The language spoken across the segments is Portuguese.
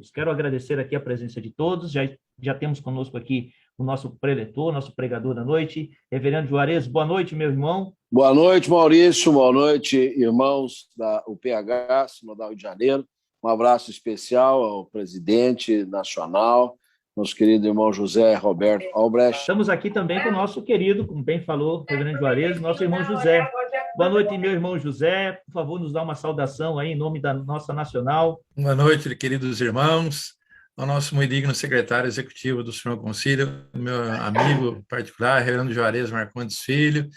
Jesus. Quero agradecer aqui a presença de todos, já temos conosco aqui o nosso preletor, nosso pregador da noite, Reverendo Juarez. Boa noite, meu irmão. Boa noite, Maurício. Boa noite, irmãos da UPH, Sinodal Rio de Janeiro. Um abraço especial ao presidente nacional, nosso querido irmão José Roberto Albrecht. Estamos aqui também com o nosso querido, como bem falou o Reverendo Juarez, nosso irmão José. Boa noite, meu irmão José. Por favor, nos dá uma saudação aí em nome da nossa nacional. Boa noite, queridos irmãos. Ao nosso muito digno secretário executivo do Supremo Conselho, meu amigo particular, Reverendo Juarez Marcondes Filho,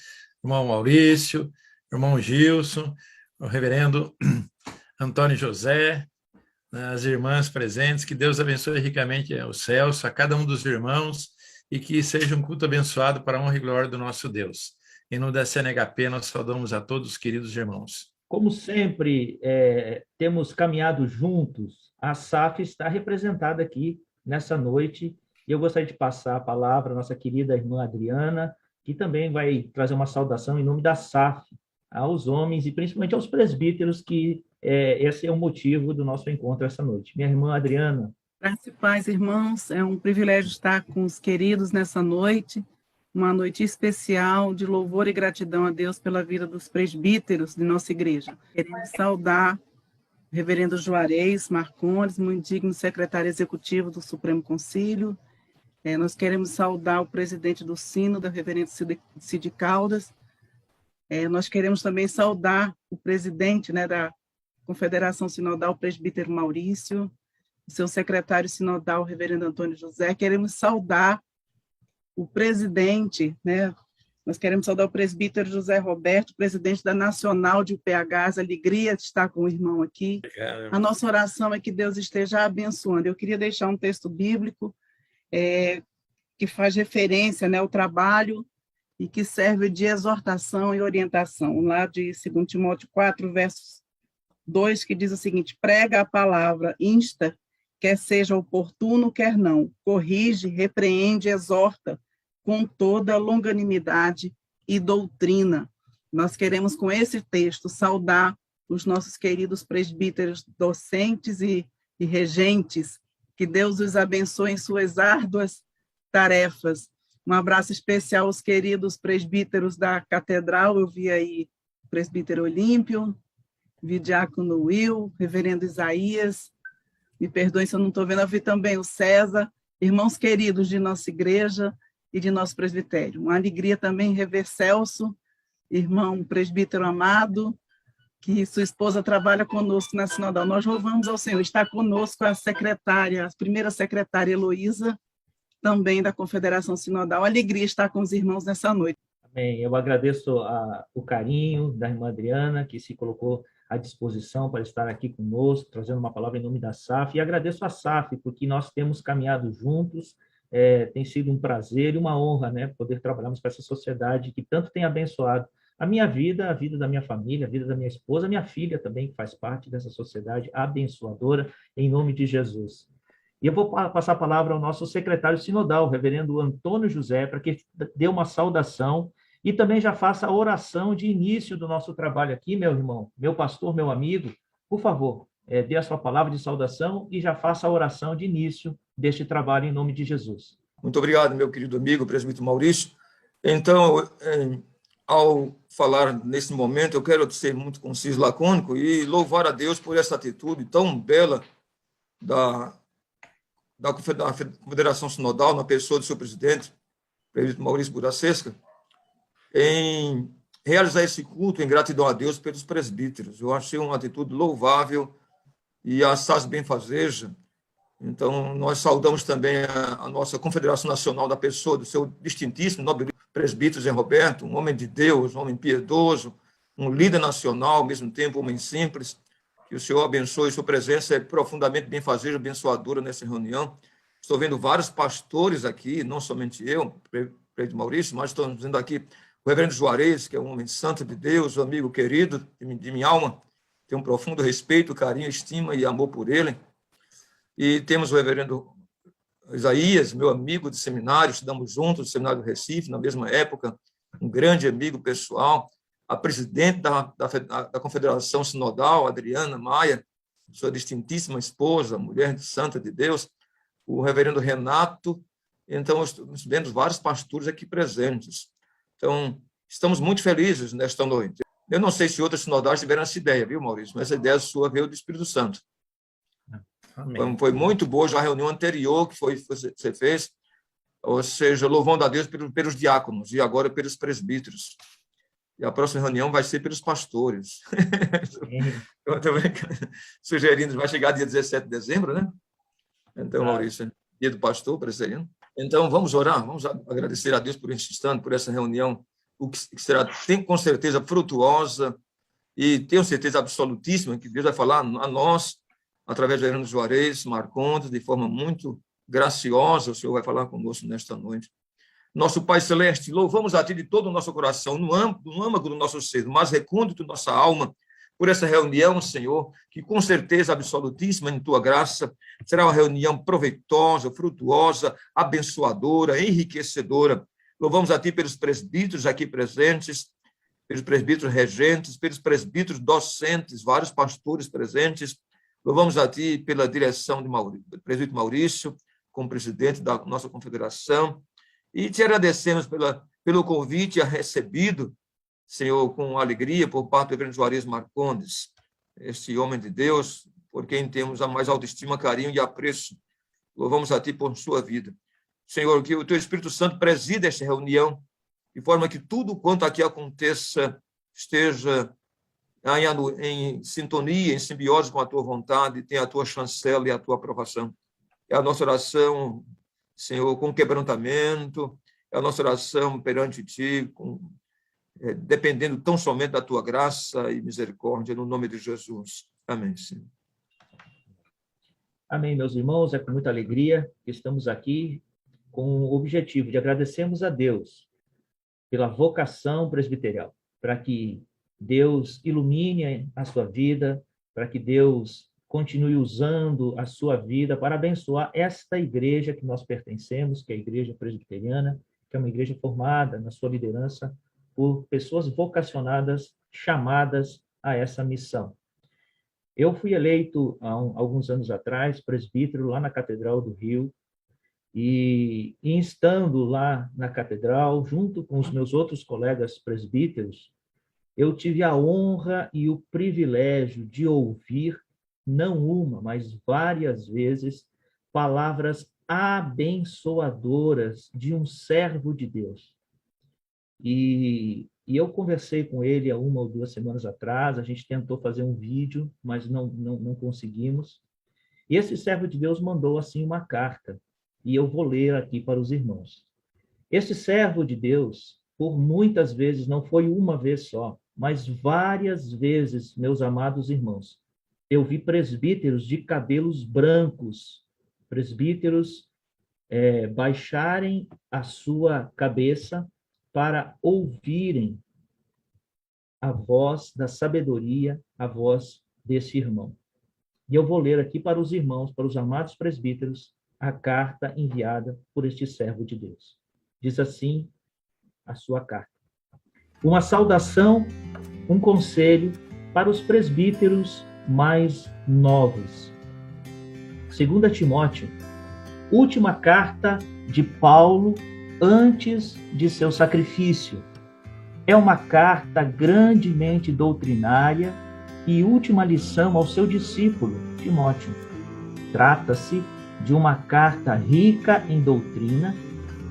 irmão Maurício, irmão Gilson, o reverendo Antônio José, as irmãs presentes, que Deus abençoe ricamente o Celso, a cada um dos irmãos, e que seja um culto abençoado para a honra e glória do nosso Deus. Em nome da CNHP, nós saudamos a todos os queridos irmãos. Como sempre, temos caminhado juntos, a SAF está representada aqui nessa noite, e eu gostaria de passar a palavra à nossa querida irmã Adriana, que também vai trazer uma saudação em nome da SAF, aos homens e principalmente aos presbíteros, que esse é o motivo do nosso encontro essa noite. Minha irmã Adriana. Graças e paz, irmãos, é um privilégio estar com os queridos nessa noite, uma noite especial de louvor e gratidão a Deus pela vida dos presbíteros de nossa igreja. Queremos saudar o reverendo Juarez Marcondes, muito digno secretário executivo do Supremo Conselho. Nós queremos saudar o presidente do Sínodo, o reverendo Cid Caldas. Nós queremos também saudar o presidente, da Confederação Sinodal, o presbítero Maurício, o seu secretário sinodal, o reverendo Antônio José. Queremos saudar o presidente, nós queremos saudar o presbítero José Roberto, presidente da Nacional de UPHs, alegria de estar com o irmão aqui. A nossa oração é que Deus esteja abençoando. Eu queria deixar um texto bíblico que faz referência ao trabalho e que serve de exortação e orientação, lá de 2 Timóteo 4, versos 2, que diz o seguinte: prega a palavra, insta, quer seja oportuno, quer não, corrige, repreende, exorta, com toda longanimidade e doutrina. Nós queremos, com esse texto, saudar os nossos queridos presbíteros docentes e regentes, que Deus os abençoe em suas árduas tarefas. Um abraço especial aos queridos presbíteros da Catedral, eu vi aí o presbítero Olímpio, vi diácono Will, reverendo Isaías, me perdoem se eu não estou vendo, eu vi também o César, irmãos queridos de nossa igreja e de nosso presbitério. Uma alegria também rever Celso, irmão presbítero amado, que sua esposa trabalha conosco na Sinodal. Nós louvamos ao Senhor. Está conosco a secretária, a primeira secretária Heloísa, também da Confederação Sinodal. Alegria estar com os irmãos nessa noite. Amém. Eu agradeço o carinho da irmã Adriana, que se colocou à disposição para estar aqui conosco, trazendo uma palavra em nome da SAF, e agradeço a SAF, porque nós temos caminhado juntos, tem sido um prazer e uma honra, poder trabalharmos com essa sociedade que tanto tem abençoado a minha vida, a vida da minha família, a vida da minha esposa, a minha filha também, que faz parte dessa sociedade abençoadora, em nome de Jesus. E eu vou passar a palavra ao nosso secretário sinodal, o reverendo Antônio José, para que dê uma saudação e também já faça a oração de início do nosso trabalho aqui, meu irmão, meu pastor, meu amigo. Por favor, dê a sua palavra de saudação e já faça a oração de início deste trabalho em nome de Jesus. Muito obrigado, meu querido amigo, presbítero Maurício. Então, ao falar nesse momento, eu quero ser muito conciso, lacônico e louvar a Deus por essa atitude tão bela da Confederação Sinodal, na pessoa do seu presidente, presbítero Maurício Buracesca, em realizar esse culto em gratidão a Deus pelos presbíteros. Eu achei uma atitude louvável e assaz benfazeja. Então, nós saudamos também a nossa Confederação Nacional da pessoa do seu distintíssimo nobre presbítero Zé Roberto, um homem de Deus, um homem piedoso, um líder nacional, ao mesmo tempo um homem simples. Que o Senhor abençoe, sua presença é profundamente benfazeja, abençoadora nessa reunião. Estou vendo vários pastores aqui, não somente eu, presbítero Maurício, mas estou vendo aqui o reverendo Juarez, que é um homem santo de Deus, um amigo querido de minha alma, tenho um profundo respeito, carinho, estima e amor por ele. E temos o reverendo Isaías, meu amigo de seminário, estudamos juntos no Seminário do Recife, na mesma época, um grande amigo pessoal, a presidente da Confederação Sinodal, Adriana Maia, sua distintíssima esposa, mulher santa de Deus, o reverendo Renato. Então, estamos vendo vários pastores aqui presentes. Então, estamos muito felizes nesta noite. Eu não sei se outros sinodais tiveram essa ideia, viu, Maurício? Mas essa ideia sua veio do Espírito Santo. Foi muito boa já a reunião anterior que você fez, ou seja, louvando a Deus pelos diáconos e agora pelos presbíteros. E a próxima reunião vai ser pelos pastores. Eu também sugerindo, vai chegar dia 17 de dezembro, né? Então, Maurício, dia do pastor, presbiteriano. Então, vamos orar, vamos agradecer a Deus por esse instante, por essa reunião, o que será, com certeza, frutuosa, e tenho certeza absolutíssima que Deus vai falar a nós, através de Hernando Juarez Marcondes, de forma muito graciosa. O Senhor vai falar conosco nesta noite. Nosso Pai Celeste, louvamos a Ti de todo o nosso coração, no âmago do nosso ser, no mais recôndito da nossa alma, por essa reunião, Senhor, que com certeza absolutíssima em Tua graça, será uma reunião proveitosa, frutuosa, abençoadora, enriquecedora. Louvamos a Ti pelos presbíteros aqui presentes, pelos presbíteros regentes, pelos presbíteros docentes, vários pastores presentes. Louvamos a Ti pela direção do presbítero Maurício, como presidente da nossa confederação, e Te agradecemos pelo convite recebido, Senhor, com alegria, por parte do reverendo Juarez Marcondes, esse homem de Deus, por quem temos a mais alta estima, carinho e apreço. Louvamos a Ti por sua vida. Senhor, que o Teu Espírito Santo presida esta reunião, de forma que tudo quanto aqui aconteça esteja em sintonia, em simbiose com a Tua vontade, tenha a Tua chancela e a Tua aprovação. É a nossa oração, Senhor, com quebrantamento, é a nossa oração perante Ti, dependendo tão somente da Tua graça e misericórdia, no nome de Jesus. Amém, Senhor. Amém, meus irmãos. É com muita alegria que estamos aqui com o objetivo de agradecermos a Deus pela vocação presbiterial, para que Deus ilumine a sua vida, para que Deus continue usando a sua vida para abençoar esta igreja que nós pertencemos, que é a Igreja Presbiteriana, que é uma igreja formada na sua liderança por pessoas vocacionadas, chamadas a essa missão. Eu fui eleito há alguns anos atrás presbítero lá na Catedral do Rio, e estando lá na Catedral, junto com os meus outros colegas presbíteros, eu tive a honra e o privilégio de ouvir, não uma, mas várias vezes, palavras abençoadoras de um servo de Deus. E eu conversei com ele há 1 ou 2 semanas atrás, a gente tentou fazer um vídeo, mas não conseguimos. E esse servo de Deus mandou, assim, uma carta, e eu vou ler aqui para os irmãos. Esse servo de Deus, por muitas vezes, não foi uma vez só, mas várias vezes, meus amados irmãos, eu vi presbíteros de cabelos brancos, presbíteros baixarem a sua cabeça para ouvirem a voz da sabedoria, a voz desse irmão. E eu vou ler aqui para os irmãos, para os amados presbíteros, a carta enviada por este servo de Deus. Diz assim a sua carta: uma saudação, um conselho para os presbíteros mais novos. 2 Timóteo, última carta de Paulo antes de seu sacrifício. É uma carta grandemente doutrinária e última lição ao seu discípulo, Timóteo. Trata-se de uma carta rica em doutrina,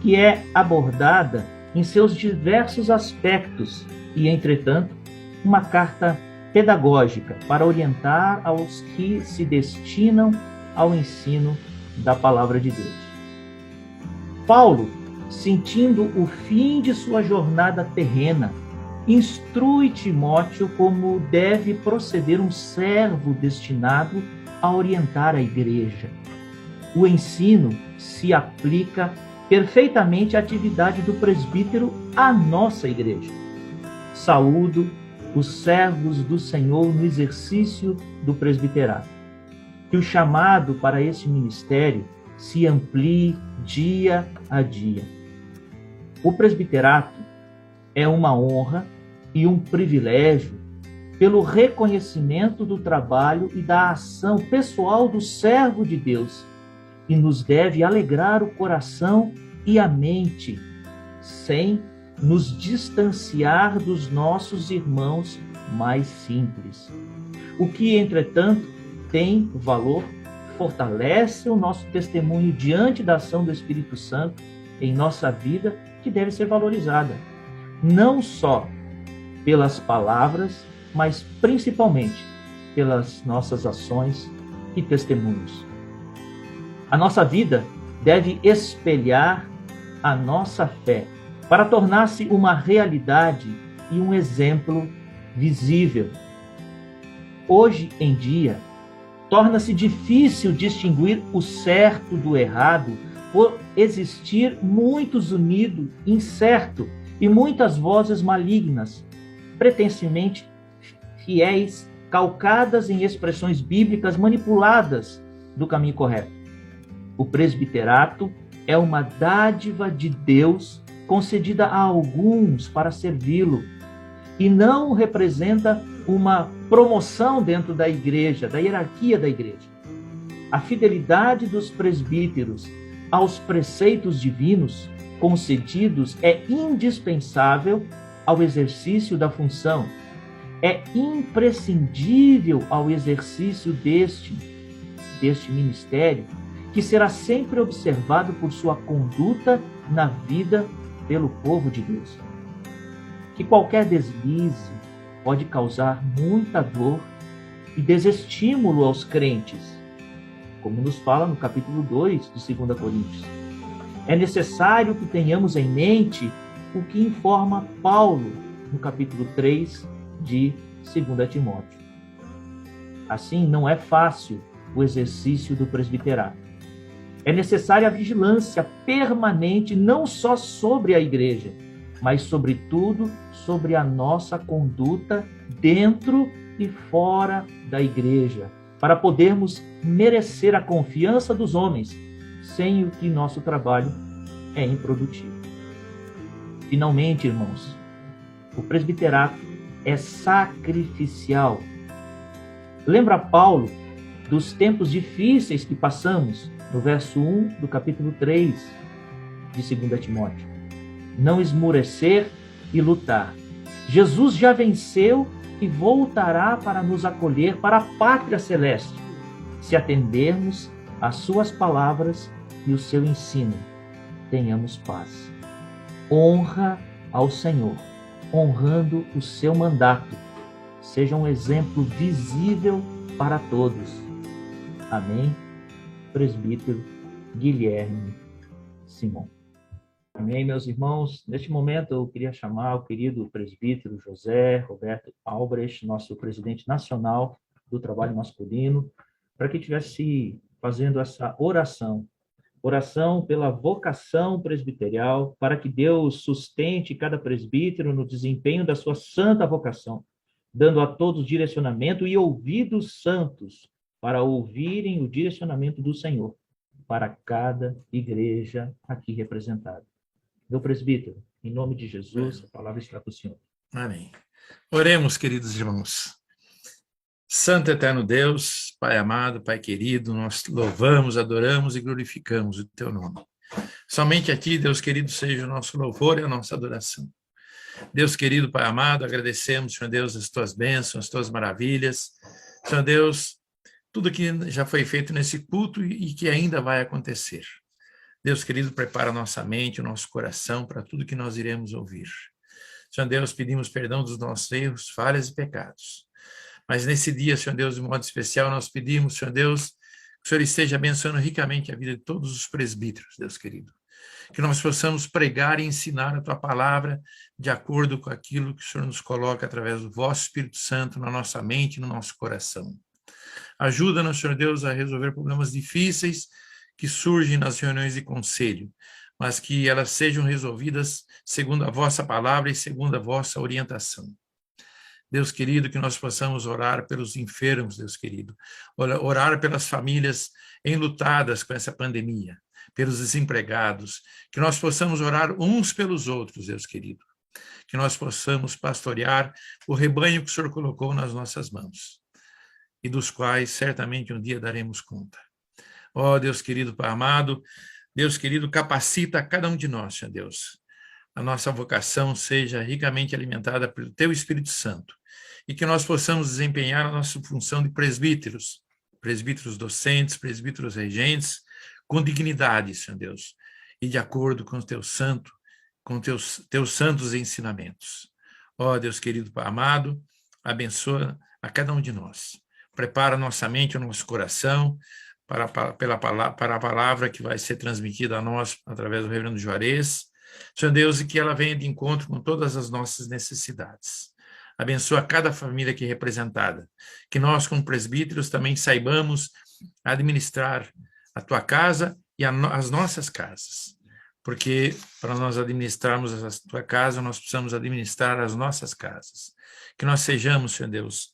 que é abordada em seus diversos aspectos e, entretanto, uma carta pedagógica para orientar aos que se destinam ao ensino da palavra de Deus. Paulo, sentindo o fim de sua jornada terrena, instrui Timóteo como deve proceder um servo destinado a orientar a igreja. O ensino se aplica perfeitamente à atividade do presbítero à nossa igreja. Saúdo os servos do Senhor no exercício do presbiterato. Que o chamado para esse ministério se amplie dia a dia. O presbiterato é uma honra e um privilégio pelo reconhecimento do trabalho e da ação pessoal do servo de Deus, e nos deve alegrar o coração e a mente, sem nos distanciar dos nossos irmãos mais simples. O que, entretanto, tem valor, fortalece o nosso testemunho diante da ação do Espírito Santo em nossa vida, que deve ser valorizada, não só pelas palavras, mas principalmente pelas nossas ações e testemunhos. A nossa vida deve espelhar a nossa fé para tornar-se uma realidade e um exemplo visível. Hoje em dia, torna-se difícil distinguir o certo do errado por existir muitos unidos incerto e muitas vozes malignas, pretensiamente fiéis, calcadas em expressões bíblicas manipuladas do caminho correto. O presbiterato é uma dádiva de Deus concedida a alguns para servi-lo e não representa uma promoção dentro da igreja, da hierarquia da igreja. A fidelidade dos presbíteros aos preceitos divinos concedidos é indispensável ao exercício da função, é imprescindível ao exercício deste ministério, que será sempre observado por sua conduta na vida pelo povo de Deus. Que qualquer deslize pode causar muita dor e desestímulo aos crentes, como nos fala no capítulo 2 de 2 Coríntios. É necessário que tenhamos em mente o que informa Paulo no capítulo 3 de 2 Timóteo. Assim, não é fácil o exercício do presbiterato. É necessária a vigilância permanente não só sobre a igreja, mas, sobretudo, sobre a nossa conduta dentro e fora da igreja, para podermos merecer a confiança dos homens, sem o que nosso trabalho é improdutivo. Finalmente, irmãos, o presbiterato é sacrificial. Lembra Paulo dos tempos difíceis que passamos no verso 1 do capítulo 3 de 2 Timóteo. Não esmorecer e lutar. Jesus já venceu e voltará para nos acolher para a pátria celeste, se atendermos às suas palavras e o seu ensino. Tenhamos paz. Honra ao Senhor, honrando o seu mandato. Seja um exemplo visível para todos. Amém. Presbítero Guilherme Simão. Amém, meus irmãos. Neste momento, eu queria chamar o querido presbítero José Roberto Albrecht, nosso presidente nacional do trabalho masculino, para que estivesse fazendo essa oração pela vocação presbiterial, para que Deus sustente cada presbítero no desempenho da sua santa vocação, dando a todos direcionamento e ouvidos santos para ouvirem o direcionamento do Senhor para cada igreja aqui representada. Meu presbítero, em nome de Jesus, a palavra está para o Senhor. Amém. Oremos, queridos irmãos. Santo eterno Deus, Pai amado, Pai querido, nós louvamos, adoramos e glorificamos o Teu nome. Somente a Ti, Deus querido, seja o nosso louvor e a nossa adoração. Deus querido, Pai amado, agradecemos, Senhor Deus, as Tuas bênçãos, as Tuas maravilhas. Senhor Deus, tudo que já foi feito nesse culto e que ainda vai acontecer. Deus querido, prepara a nossa mente, o nosso coração para tudo que nós iremos ouvir. Senhor Deus, pedimos perdão dos nossos erros, falhas e pecados. Mas nesse dia, Senhor Deus, de modo especial, nós pedimos, Senhor Deus, que o Senhor esteja abençoando ricamente a vida de todos os presbíteros, Deus querido. Que nós possamos pregar e ensinar a Tua palavra de acordo com aquilo que o Senhor nos coloca através do vosso Espírito Santo na nossa mente e no nosso coração. Ajuda-nos, Senhor Deus, a resolver problemas difíceis que surgem nas reuniões de conselho, mas que elas sejam resolvidas segundo a vossa palavra e segundo a vossa orientação. Deus querido, que nós possamos orar pelos enfermos, Deus querido, orar pelas famílias enlutadas com essa pandemia, pelos desempregados, que nós possamos orar uns pelos outros, Deus querido. que nós possamos pastorear o rebanho que o Senhor colocou nas nossas mãos e dos quais certamente um dia daremos conta. Ó Deus querido, Pai amado, Deus querido, capacita cada um de nós, Senhor Deus. A nossa vocação seja ricamente alimentada pelo Teu Espírito Santo e que nós possamos desempenhar a nossa função de presbíteros docentes, presbíteros regentes, com dignidade, Senhor Deus, e de acordo com o Teu santo, com teus santos ensinamentos. Ó Deus querido, Pai amado, abençoa a cada um de nós. Prepara nossa mente, o nosso coração para a palavra que vai ser transmitida a nós através do reverendo Juarez. Senhor Deus, e que ela venha de encontro com todas as nossas necessidades. Abençoa cada família aqui representada. Que nós, como presbíteros, também saibamos administrar a Tua casa e as nossas casas. Porque para nós administrarmos a Tua casa, nós precisamos administrar as nossas casas. Que nós sejamos, Senhor Deus,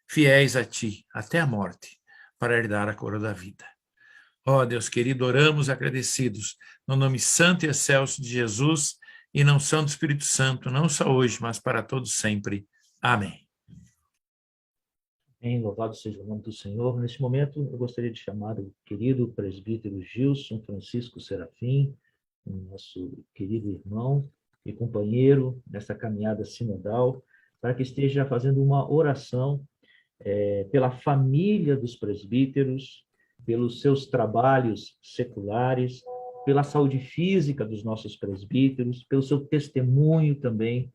fiéis a Ti até a morte, para herdar a coroa da vida. Ó Deus querido, oramos agradecidos, no nome santo e excelso de Jesus, e na unção do Espírito Santo, não só hoje, mas para todos sempre. Amém. Amém. Louvado seja o nome do Senhor. Neste momento, eu gostaria de chamar o querido presbítero Gilson Francisco Serafim, nosso querido irmão e companheiro nessa caminhada sinodal, para que esteja fazendo uma oração pela família dos presbíteros, pelos seus trabalhos seculares, pela saúde física dos nossos presbíteros, pelo seu testemunho também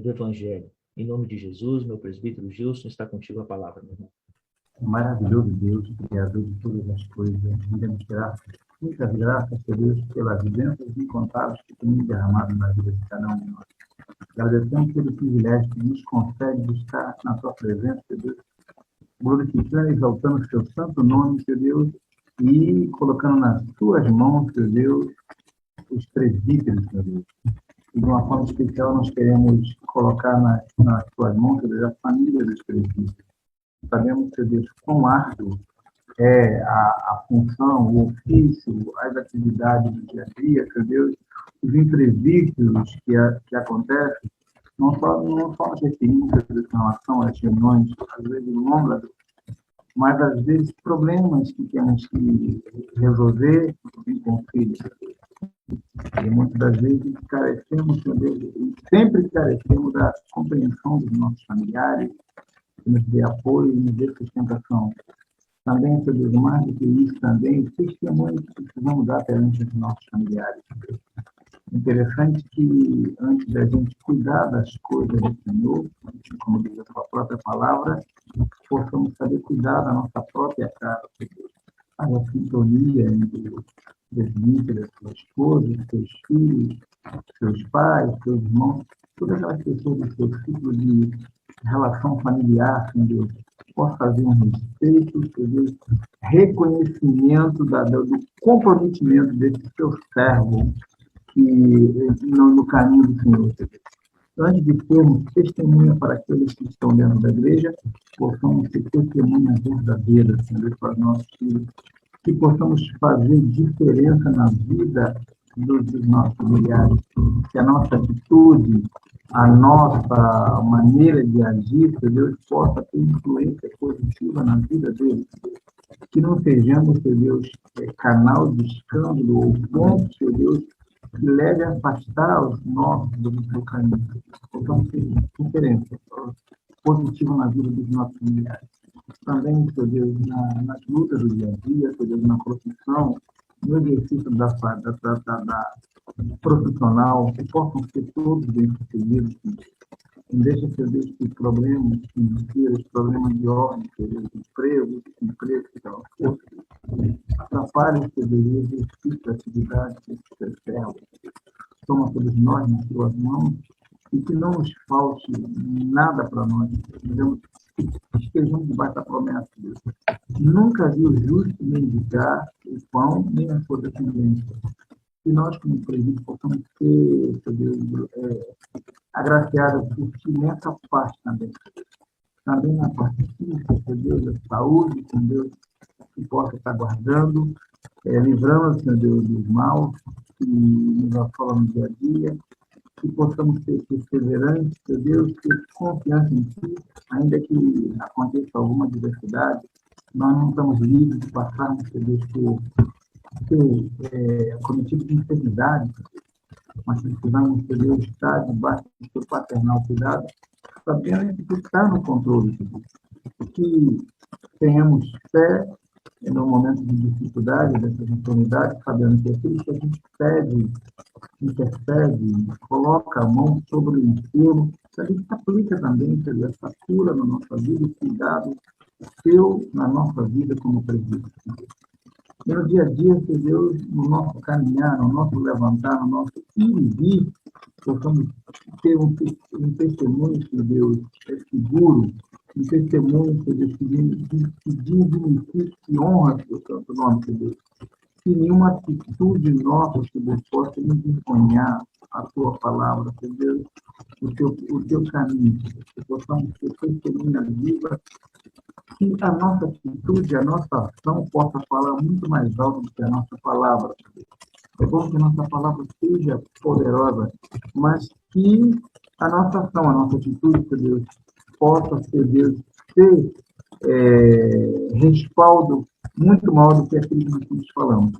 do Evangelho. Em nome de Jesus, meu presbítero Gilson, está contigo a palavra, meu irmão. Maravilhoso Deus, Criador de todas as coisas, rendemos graças, muitas graças a Deus pelas bênçãos incontáveis que tem derramado na vida de cada um de nós. Agradecemos pelo privilégio que nos concede de estar na Tua presença, Deus, glorificando e exaltando o Teu santo nome, Seu Deus, e colocando nas Tuas mãos, Seu Deus, os presbíteros, Seu Deus. E de uma forma especial nós queremos colocar nas Tuas mãos, Seu Deus, a família dos presbíteros. Sabemos, Seu Deus, quão árduo é a função, o ofício, as atividades do dia a dia, Seu Deus, os imprevistos que acontecem, não só nos referimos em relação às reuniões, às vezes longas, mas às vezes problemas que temos que resolver em conflito. E muitas das vezes carecemos, sempre carecemos da compreensão dos nossos familiares, que nos dê apoio e nos dê sustentação. Também, Senhor Deus, mais do que isso, também o testemunho que precisamos dar perante os nossos familiares. Interessante que, antes da gente cuidar das coisas do Senhor, como diz a sua própria palavra, possamos saber cuidar da nossa própria casa. A sintonia entre os presbíteros, sua esposa, seus filhos, seus pais, seus irmãos, todas aquelas pessoas do seu ciclo de relação familiar, Senhor, possa fazer um respeito, Senhor, reconhecimento do comprometimento desse seu servo no caminho do Senhor. Antes de sermos testemunha para aqueles que estão dentro da igreja, possamos ser testemunhas verdadeiras, Senhor, para os nossos filhos, que possamos fazer diferença na vida dos nossos familiares, que a nossa atitude, a nossa maneira de agir, que Deus possa ter influência positiva na vida deles. Que não sejamos, Senhor Deus, canal de escândalo ou ponto, Senhor Deus, que leve a afastar os nossos do seu caminho. Possamos ter diferença positiva na vida dos nossos familiares. Também, Senhor Deus, nas lutas do dia a dia, Senhor Deus, na profissão, no exercício da profissional, que possam ser todos bem-sucedidos. Não deixa, Senhor Deus, que problemas financeiros, problemas de ordem, Senhor Deus, emprego que dá força, atrapalhem, Senhor Deus, o exercício da atividade desse seu servo. Toma todos nós nas tuas mãos e que não nos falte nada para nós. Estejamos debaixo da promessa de Deus. Nunca vi o justo mendigar o pão, nem a sua descendência. E nós, como presbíteros, possamos ser, Senhor Deus, agraciados por ti nessa parte também. Também na parte física, Senhor Deus, da saúde, Senhor Deus, que possa estar guardando, livrando, Senhor Deus, dos maus que nos assolam no dia a dia. que possamos ser perseverantes, meu Deus, ter confiança em Ti, ainda que aconteça alguma adversidade, nós não estamos livres de passarmos, meu Deus, por ser cometido de enfermidade, mas precisamos, meu Deus, estar debaixo do Teu paternal cuidado, sabendo que Tu está no controle de tudo. Que tenhamos fé no momento de dificuldade, dessas enfermidades, sabendo que aquilo que a gente pede, intercede, coloca a mão sobre o enfermo, que a gente aplica também essa cura na nossa vida, o cuidado Teu na nossa vida como presbítero. E no dia a dia, Senhor Deus, no nosso caminhar, no nosso levantar, no nosso ir e vir, possamos ter um testemunho, Senhor Deus, seguro, um testemunho, Senhor Deus, que dignifique, que honra o Teu santo nome, Senhor Deus. Que nenhuma atitude nossa, Senhor Deus, possa envergonhar a Tua palavra, Senhor Deus, o Teu caminho, que possamos ter testemunha viva, que a nossa atitude, a nossa ação possa falar muito mais alto do que a nossa palavra. É bom que a nossa palavra seja poderosa, mas que a nossa ação, a nossa atitude, Senhor Deus, possa, Senhor Deus, ter respaldo muito maior do que aquilo que nós estamos falando.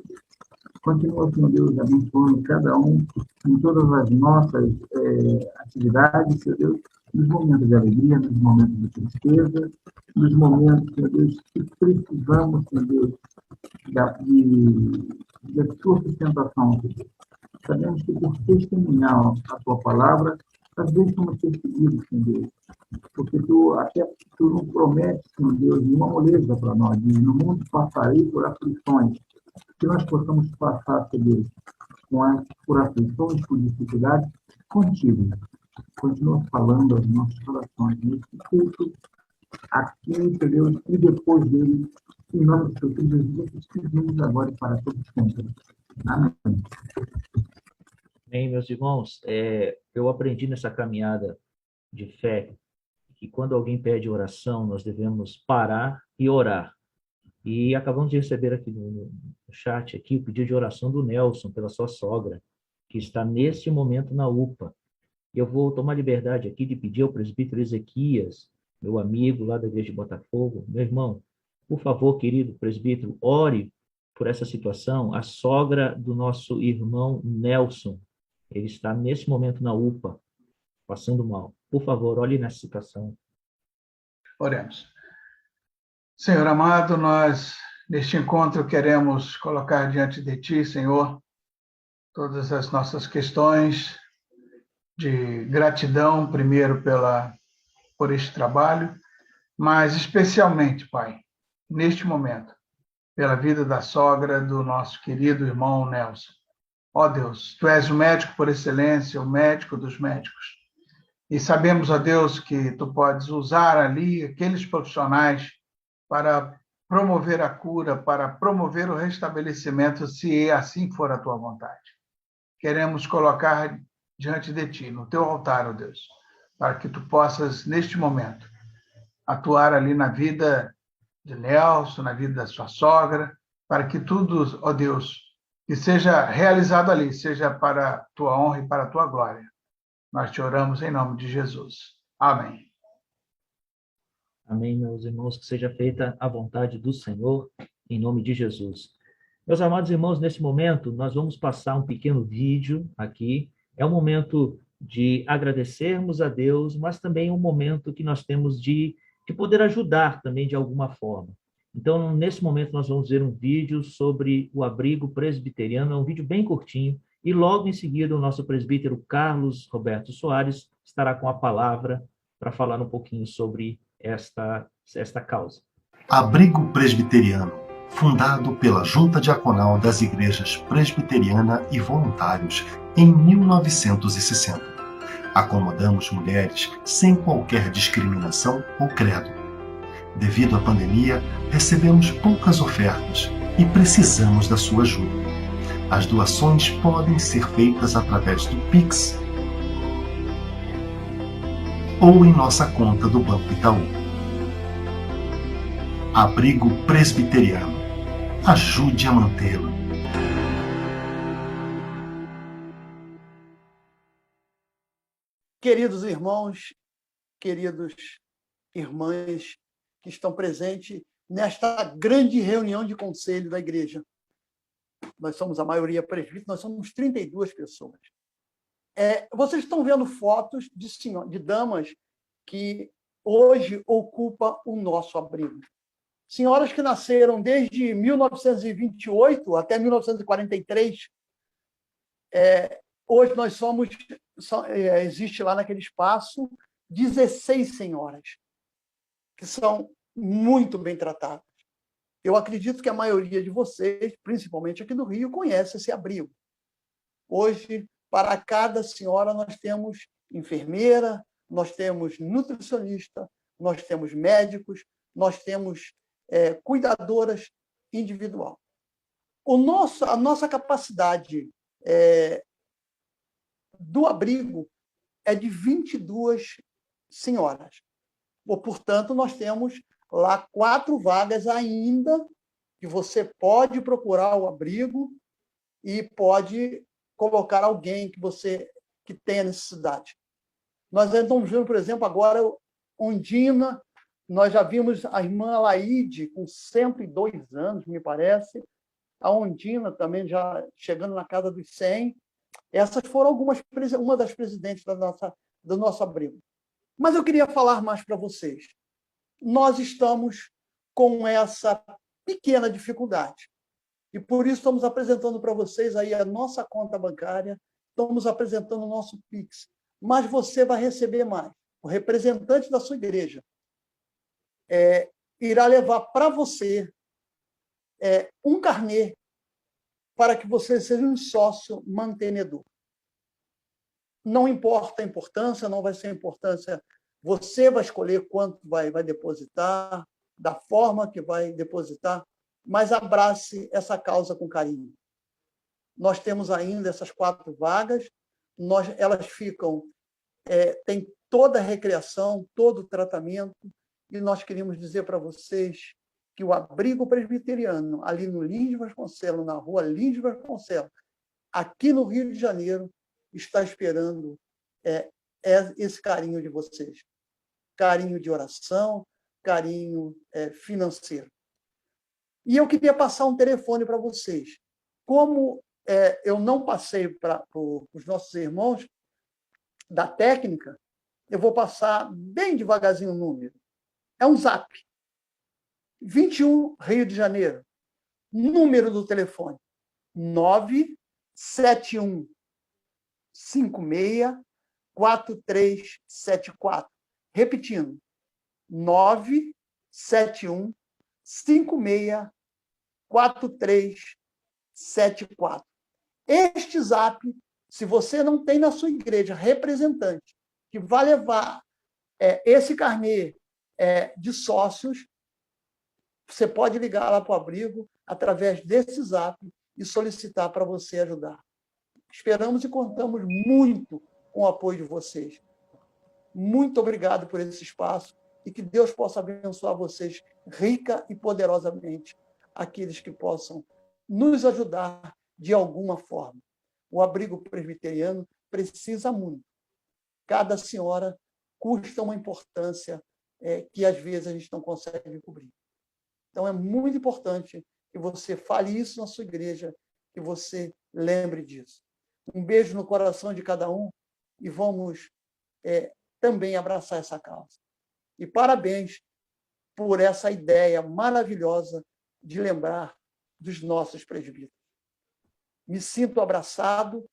Continua, Senhor Deus, abençoando cada um em todas as nossas atividades, Senhor Deus, nos momentos de alegria, nos momentos de tristeza, nos momentos, Senhor Deus, que precisamos, Senhor Deus, da Tua sustentação, Senhor Deus. Sabemos que por testemunhar a Tua palavra, às vezes somos perseguidos, Senhor Deus, porque Tu não prometes, Senhor Deus, nenhuma moleza para nós, diz, no mundo passarei por aflições, que nós possamos passar, Senhor Deus, por aflições, por dificuldades, contigo. Continua falando aos nossos corações nesse culto, aqui, Senhor Deus, e depois dele, em nome do Teu Filho Jesus, que pedimos agora e para todos sempre. Amém. Bem, meus irmãos, eu aprendi nessa caminhada de fé que quando alguém pede oração, nós devemos parar e orar. E acabamos de receber aqui no chat aqui o pedido de oração do Nelson pela sua sogra, que está neste momento na UPA. Eu vou tomar liberdade aqui de pedir ao presbítero Ezequias, meu amigo lá da igreja de Botafogo, meu irmão, por favor, querido presbítero, ore por essa situação. A sogra do nosso irmão Nelson, ele está nesse momento na UPA, passando mal. Por favor, olhe nessa situação. Oremos. Senhor amado, nós neste encontro queremos colocar diante de Ti, Senhor, todas as nossas questões de gratidão, primeiro por este trabalho, mas especialmente, Pai, neste momento, pela vida da sogra do nosso querido irmão Nelson. Ó Deus, Tu és o médico por excelência, o médico dos médicos. E sabemos, ó Deus, que Tu podes usar ali aqueles profissionais para promover a cura, para promover o restabelecimento, se assim for a Tua vontade. Queremos colocar diante de Ti, no Teu altar, ó Deus, para que Tu possas, neste momento, atuar ali na vida de Nelson, na vida da sua sogra, para que tudo, ó Deus, que seja realizado ali, seja para a Tua honra e para a Tua glória. Nós te oramos em nome de Jesus. Amém. Amém, meus irmãos, que seja feita a vontade do Senhor, em nome de Jesus. Meus amados irmãos, nesse momento, nós vamos passar um pequeno vídeo aqui. É um momento de agradecermos a Deus, mas também um momento que nós temos de poder ajudar também de alguma forma. Então, nesse momento, nós vamos ver um vídeo sobre o abrigo presbiteriano, é um vídeo bem curtinho, e logo em seguida o nosso presbítero Carlos Roberto Soares estará com a palavra para falar um pouquinho sobre esta causa. Abrigo Presbiteriano, fundado pela Junta Diaconal das Igrejas Presbiteriana e Voluntários em 1960. Acomodamos mulheres sem qualquer discriminação ou credo. Devido à pandemia, recebemos poucas ofertas e precisamos da sua ajuda. As doações podem ser feitas através do Pix ou em nossa conta do Banco Itaú. Abrigo Presbiteriano. Ajude a mantê-lo. queridos irmãos, queridos irmãs que estão presentes nesta grande reunião de conselho da igreja. Nós somos a maioria presbítero, nós somos 32 pessoas. Vocês estão vendo fotos de damas que hoje ocupam o nosso abrigo. Senhoras que nasceram desde 1928 até 1943. Hoje nós existe lá naquele espaço 16 senhoras, que são muito bem tratadas. Eu acredito que a maioria de vocês, principalmente aqui do Rio, conhece esse abrigo. Hoje, para cada senhora, nós temos enfermeira, nós temos nutricionista, nós temos médicos, nós temos cuidadoras individual. A nossa capacidade do abrigo é de 22 senhoras. Portanto, nós temos lá 4 vagas ainda que você pode procurar o abrigo e pode colocar alguém que tenha necessidade. Nós estamos vendo, por exemplo, agora Ondina, nós já vimos a irmã Laide, com 102 anos, me parece, a Ondina também já chegando na casa dos 100. Essas foram uma das presidentes do nosso abrigo. Mas eu queria falar mais para vocês. Nós estamos com essa pequena dificuldade. E por isso estamos apresentando para vocês aí a nossa conta bancária, estamos apresentando o nosso Pix. Mas você vai receber mais. O representante da sua igreja irá levar para você um carnê para que você seja um sócio mantenedor. Não importa a importância, não vai ser a importância. Você vai escolher quanto vai depositar, da forma que vai depositar, mas abrace essa causa com carinho. Nós temos ainda essas 4 vagas, elas ficam, tem toda a recreação, todo o tratamento, e nós queríamos dizer para vocês que o abrigo presbiteriano, ali no Lins de Vasconcelos, na rua Lins de Vasconcelos, aqui no Rio de Janeiro, está esperando esse carinho de vocês. Carinho de oração, carinho financeiro. E eu queria passar um telefone para vocês. Como eu não passei para os nossos irmãos da técnica, eu vou passar bem devagarzinho o número. É um zap. 21, Rio de Janeiro. Número do telefone: 971 56 4374. Repetindo: 971 56 4374. Este zap, se você não tem na sua igreja representante que vai levar esse carnê de sócios, você pode ligar lá para o abrigo através desse zap e solicitar para você ajudar. Esperamos e contamos muito com o apoio de vocês. Muito obrigado por esse espaço e que Deus possa abençoar vocês rica e poderosamente, aqueles que possam nos ajudar de alguma forma. O abrigo presbiteriano precisa muito. Cada senhora custa uma importância que às vezes a gente não consegue cobrir. Então é muito importante que você fale isso na sua igreja, que você lembre disso. Um beijo no coração de cada um e vamos também abraçar essa causa. E parabéns por essa ideia maravilhosa de lembrar dos nossos presbíteros. Me sinto abraçado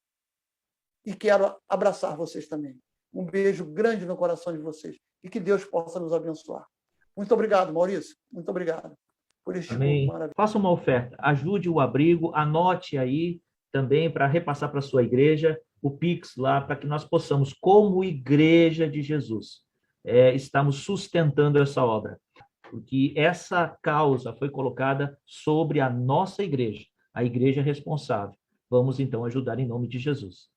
e quero abraçar vocês também. Um beijo grande no coração de vocês e que Deus possa nos abençoar. Muito obrigado, Maurício. Muito obrigado por este Amém. maravilhoso. Faça uma oferta, ajude o abrigo, anote aí também para repassar para a sua igreja o Pix lá, para que nós possamos, como Igreja de Jesus, estamos sustentando essa obra, porque essa causa foi colocada sobre a nossa igreja, a igreja responsável. Vamos, então, ajudar em nome de Jesus.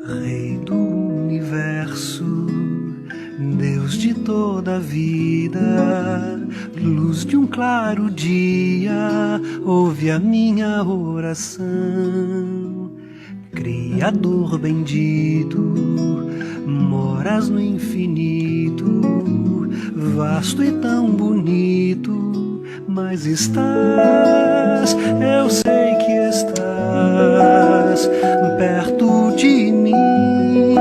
Rei do universo, Deus de toda ouve a minha oração. Criador bendito, moras no infinito, vasto e tão bonito, mas estás, eu sei que estás perto de mim,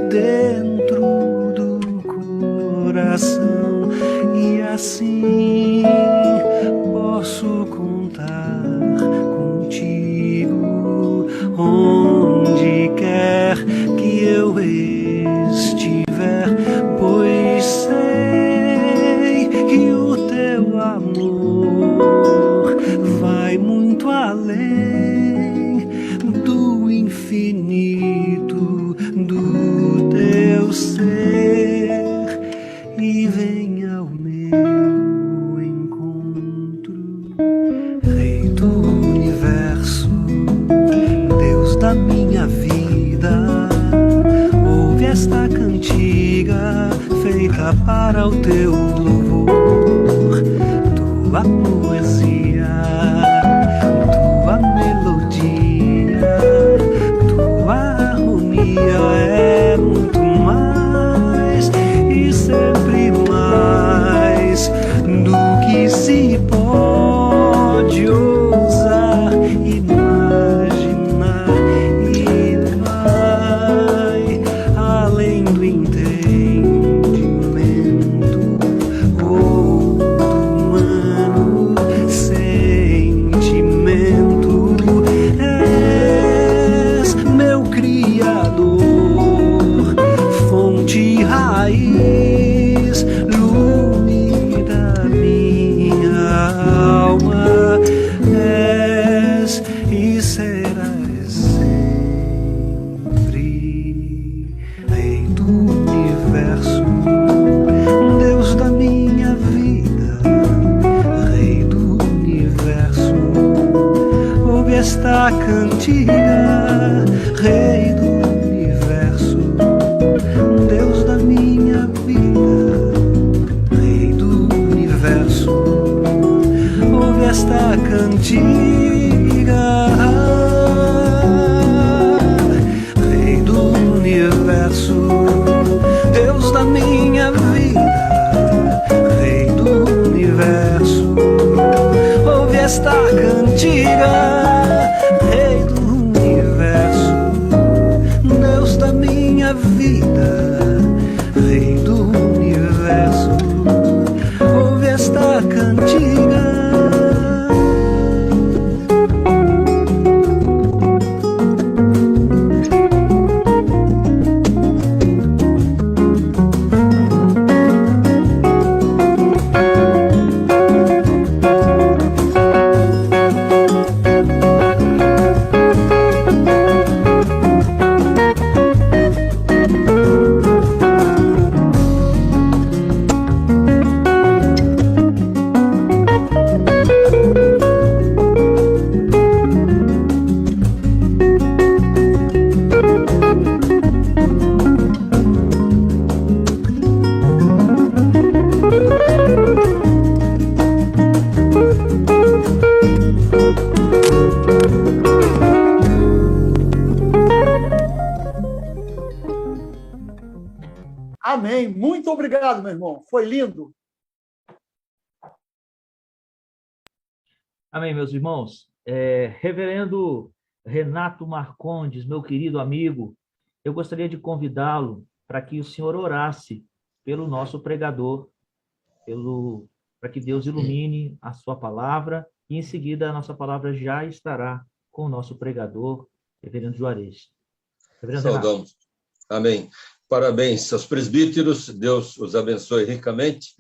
dentro do coração, e assim posso contar contigo onde quer que eu estiver, pois sei que o teu amor vai muito além do infinito do teu ser, e vem ao meu encontro, Rei do universo, Deus da minha vida. Ouve esta cantiga feita para o teu louvor, tua poesia, tua melodia, tua harmonia é muito mais e sempre mais do que se pode ousar imaginar, e vai além do entendimento ou do humano sentimento. És meu Criador, fonte, raiz, lume da minha alma. És e serás sempre Rei do universo, Deus da minha vida, Rei do universo. Ouve esta cantiga, Rei do universo, Deus da minha vida, Rei do universo. Ouve esta cantiga, Rei do universo, Deus da minha vida, Rei do universo. Ouve esta cantiga, Rei do universo, Deus da minha vida, Rei do universo. Ouve esta cantiga. Amém. Muito obrigado, meu irmão. Foi lindo. Amém, meus irmãos. Reverendo Renato Marcondes, meu querido amigo, eu gostaria de convidá-lo para que o senhor orasse pelo nosso pregador, para que Deus ilumine a sua palavra, e em seguida a nossa palavra já estará com o nosso pregador, Reverendo Juarez. Reverendo Saudamos. Renato. Amém. Parabéns aos presbíteros, Deus os abençoe ricamente.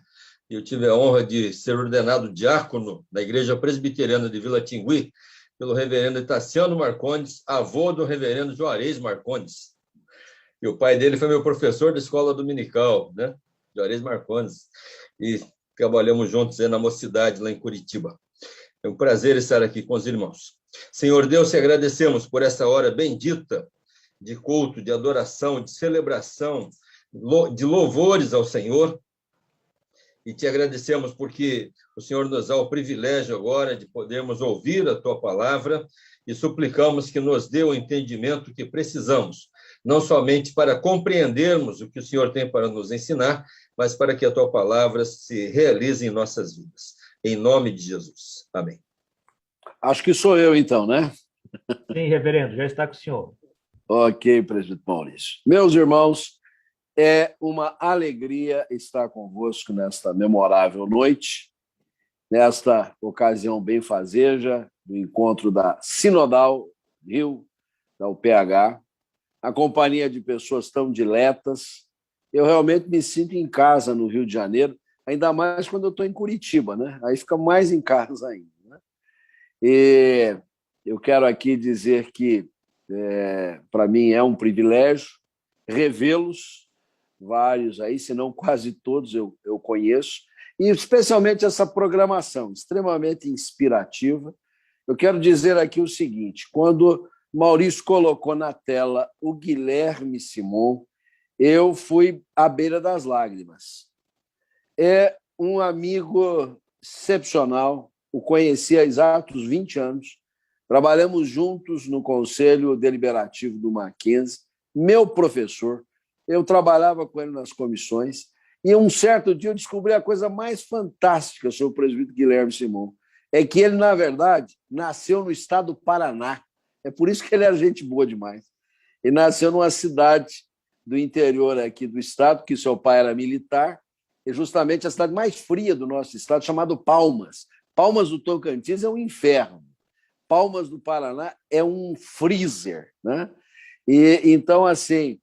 Eu tive a honra de ser ordenado diácono na Igreja Presbiteriana de Vila Tingui pelo reverendo Tassiano Marcondes, avô do reverendo Juarez Marcondes. E o pai dele foi meu professor da escola dominical, né? Juarez Marcondes. E trabalhamos juntos na mocidade, lá em Curitiba. É um prazer estar aqui com os irmãos. Senhor Deus, te agradecemos por essa hora bendita de culto, de adoração, de celebração, de louvores ao Senhor. e te agradecemos porque o Senhor nos dá o privilégio agora de podermos ouvir a tua palavra e suplicamos que nos dê o entendimento que precisamos, não somente para compreendermos o que o Senhor tem para nos ensinar, mas para que a tua palavra se realize em nossas vidas. Em nome de Jesus. Amém. Acho que sou eu, então, né? Sim, reverendo, já está com o senhor. Ok, presbítero Maurício. Meus irmãos, é uma alegria estar convosco nesta memorável noite, nesta ocasião benfazeja do encontro da Sinodal Rio, da UPH, a companhia de pessoas tão diletas. Eu realmente me sinto em casa no Rio de Janeiro, ainda mais quando eu estou em Curitiba, né? Aí fica mais em casa ainda, né? E eu quero aqui dizer que, para mim, é um privilégio revê-los, vários aí, se não quase todos eu conheço, e especialmente essa programação extremamente inspirativa. Eu quero dizer aqui o seguinte: quando Maurício colocou na tela o Guilherme Simon, eu fui à beira das lágrimas. É um amigo excepcional, o conheci há exatos 20 anos, trabalhamos juntos no Conselho Deliberativo do Mackenzie, meu professor, eu trabalhava com ele nas comissões, e um certo dia eu descobri a coisa mais fantástica sobre o presbítero Guilherme Simon, é que ele, na verdade, nasceu no estado do Paraná. É por isso que ele era gente boa demais. Ele nasceu numa cidade do interior aqui do estado, que seu pai era militar, é justamente a cidade mais fria do nosso estado, chamado Palmas. Palmas do Tocantins é um inferno. Palmas do Paraná é um freezer, né? E então, assim,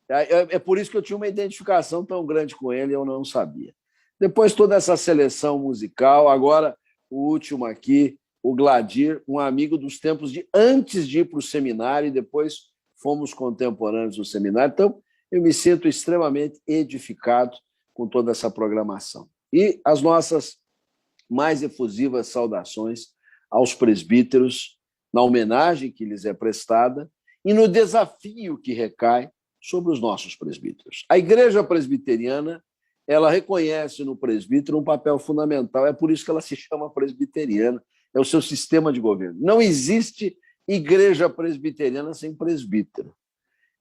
é por isso que eu tinha uma identificação tão grande com ele, eu não sabia. Depois toda essa seleção musical, agora o último aqui, o Gladir, um amigo dos tempos de antes de ir para o seminário, e depois fomos contemporâneos do seminário. Então, eu me sinto extremamente edificado com toda essa programação. E as nossas mais efusivas saudações aos presbíteros, na homenagem que lhes é prestada e no desafio que recai sobre os nossos presbíteros. A Igreja Presbiteriana, ela reconhece no presbítero um papel fundamental, é por isso que ela se chama presbiteriana, é o seu sistema de governo. Não existe igreja presbiteriana sem presbítero.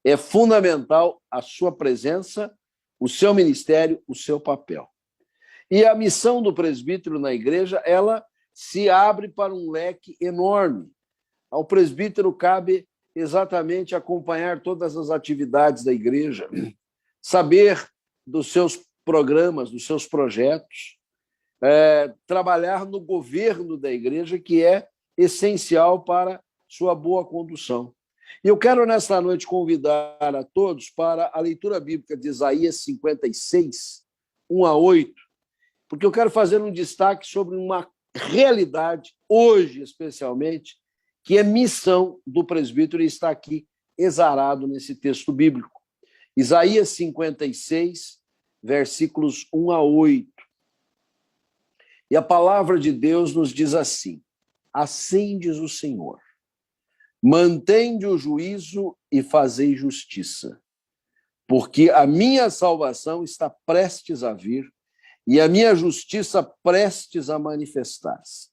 É fundamental a sua presença, o seu ministério, o seu papel. E a missão do presbítero na igreja, ela se abre para um leque enorme. Ao presbítero cabe exatamente acompanhar todas as atividades da igreja, saber dos seus programas, dos seus projetos, trabalhar no governo da igreja, que é essencial para sua boa condução. E eu quero, nesta noite, convidar a todos para a leitura bíblica de Isaías 56, 1-8, porque eu quero fazer um destaque sobre uma realidade, hoje especialmente, que é missão do presbítero e está aqui exarado nesse texto bíblico. Isaías 56, versículos 1-8. E a palavra de Deus nos diz assim: assim diz o Senhor, mantende o juízo e fazei justiça, porque a minha salvação está prestes a vir e a minha justiça prestes a manifestar-se.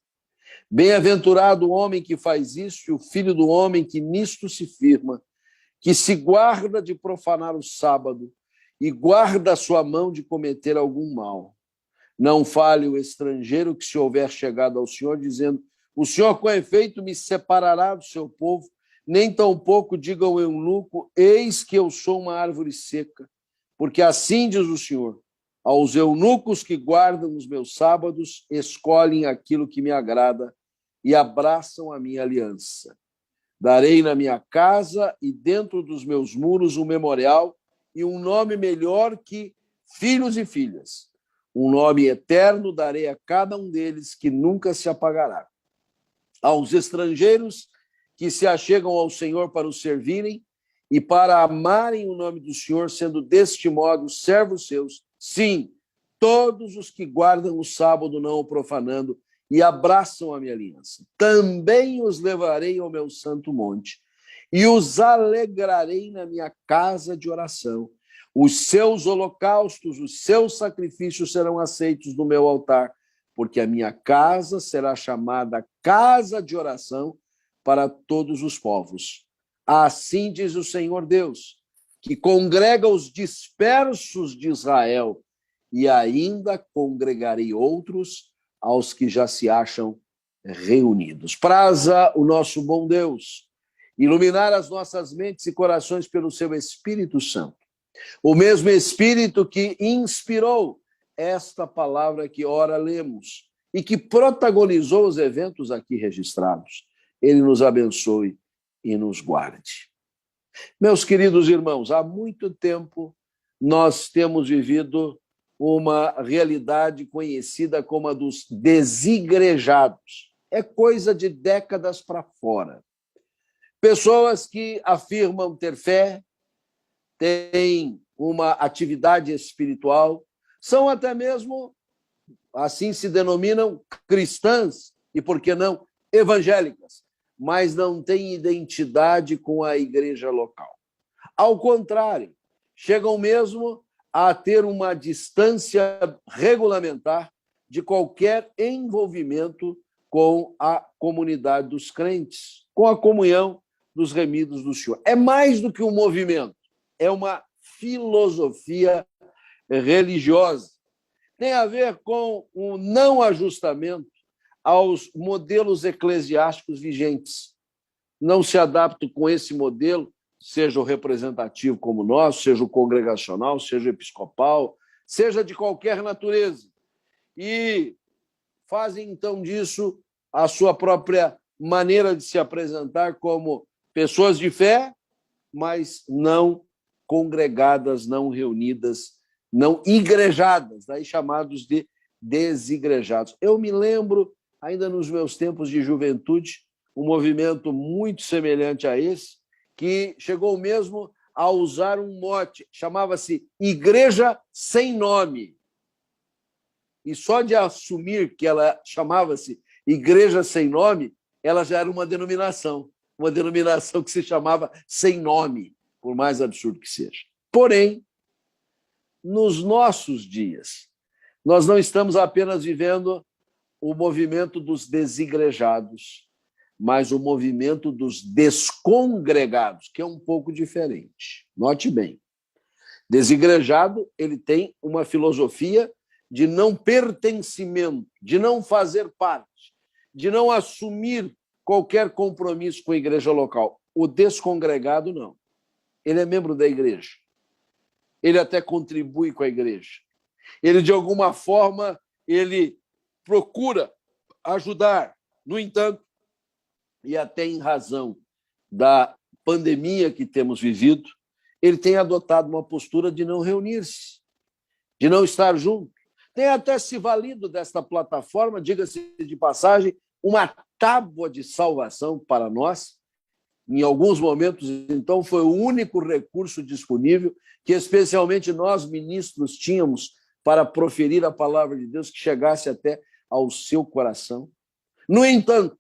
Bem-aventurado o homem que faz isso e o filho do homem que nisto se firma, que se guarda de profanar o sábado e guarda a sua mão de cometer algum mal. Não fale o estrangeiro que se houver chegado ao Senhor, dizendo: o Senhor com efeito me separará do seu povo, nem tampouco diga ao eunuco: eis que eu sou uma árvore seca, porque assim diz o Senhor: aos eunucos que guardam os meus sábados, escolhem aquilo que me agrada e abraçam a minha aliança. Darei na minha casa e dentro dos meus muros um memorial e um nome melhor que filhos e filhas. Um nome eterno darei a cada um deles, que nunca se apagará. Aos estrangeiros que se achegam ao Senhor para o servirem e para amarem o nome do Senhor, sendo deste modo servos seus, sim, todos os que guardam o sábado não o profanando e abraçam a minha aliança. Também os levarei ao meu santo monte e os alegrarei na minha casa de oração. Os seus holocaustos, os seus sacrifícios serão aceitos no meu altar, porque a minha casa será chamada casa de oração para todos os povos. Assim diz o Senhor Deus, que congrega os dispersos de Israel, e ainda congregarei outros aos que já se acham reunidos. Praza o nosso bom Deus iluminar as nossas mentes e corações pelo seu Espírito Santo. O mesmo Espírito que inspirou esta palavra que ora lemos e que protagonizou os eventos aqui registrados. Ele nos abençoe e nos guarde. Meus queridos irmãos, há muito tempo nós temos vivido uma realidade conhecida como a dos desigrejados. É coisa de décadas para fora. Pessoas que afirmam ter fé, têm uma atividade espiritual, são até mesmo, assim se denominam, cristãs e, por que não, evangélicas, mas não têm identidade com a igreja local. Ao contrário, chegam mesmo a ter uma distância regulamentar de qualquer envolvimento com a comunidade dos crentes, com a comunhão dos remidos do Senhor. É mais do que um movimento, é uma filosofia religiosa. Tem a ver com o não ajustamento aos modelos eclesiásticos vigentes. Não se adapta com esse modelo, seja o representativo como o nosso, seja o congregacional, seja o episcopal, seja de qualquer natureza. E fazem, então, disso a sua própria maneira de se apresentar como pessoas de fé, mas não congregadas, não reunidas, não igrejadas, daí chamados de desigrejados. Eu me lembro, ainda nos meus tempos de juventude, um movimento muito semelhante a esse, que chegou mesmo a usar um mote, chamava-se Igreja Sem Nome. E só de assumir que ela chamava-se Igreja Sem Nome, ela já era uma denominação que se chamava Sem Nome, por mais absurdo que seja. Porém, nos nossos dias, nós não estamos apenas vivendo o movimento dos desigrejados, mas o movimento dos descongregados, que é um pouco diferente. Note bem, desigrejado, ele tem uma filosofia de não pertencimento, de não fazer parte, de não assumir qualquer compromisso com a igreja local. O descongregado, não. Ele é membro da igreja. Ele até contribui com a igreja. Ele, de alguma forma, ele procura ajudar. No entanto, e até em razão da pandemia que temos vivido, ele tem adotado uma postura de não reunir-se, de não estar junto. Tem até se valido desta plataforma, diga-se de passagem, uma tábua de salvação para nós. Em alguns momentos, então, foi o único recurso disponível que, especialmente nós, ministros, tínhamos para proferir a palavra de Deus que chegasse até ao seu coração. No entanto,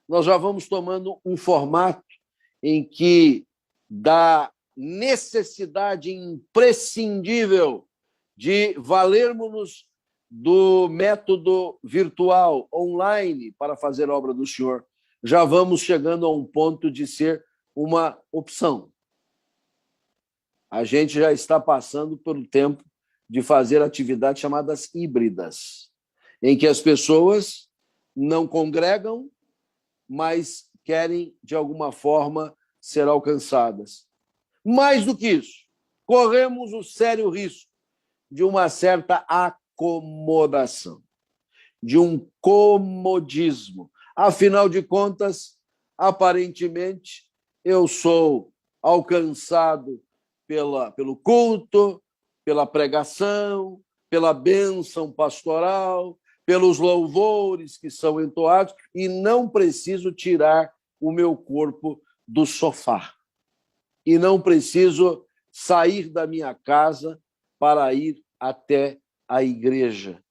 nós já vamos tomando um formato em que, da necessidade imprescindível de valermos-nos do método virtual, online, para fazer a obra do Senhor, já vamos chegando a um ponto de ser uma opção. A gente já está passando pelo tempo de fazer atividades chamadas híbridas, em que as pessoas não congregam, mas querem, de alguma forma, ser alcançadas. Mais do que isso, corremos o sério risco de uma certa acomodação, de um comodismo. Afinal de contas, aparentemente, eu sou alcançado pelo culto, pela pregação, pela bênção pastoral, pelos louvores que são entoados, e não preciso tirar o meu corpo do sofá. E não preciso sair da minha casa para ir até a igreja.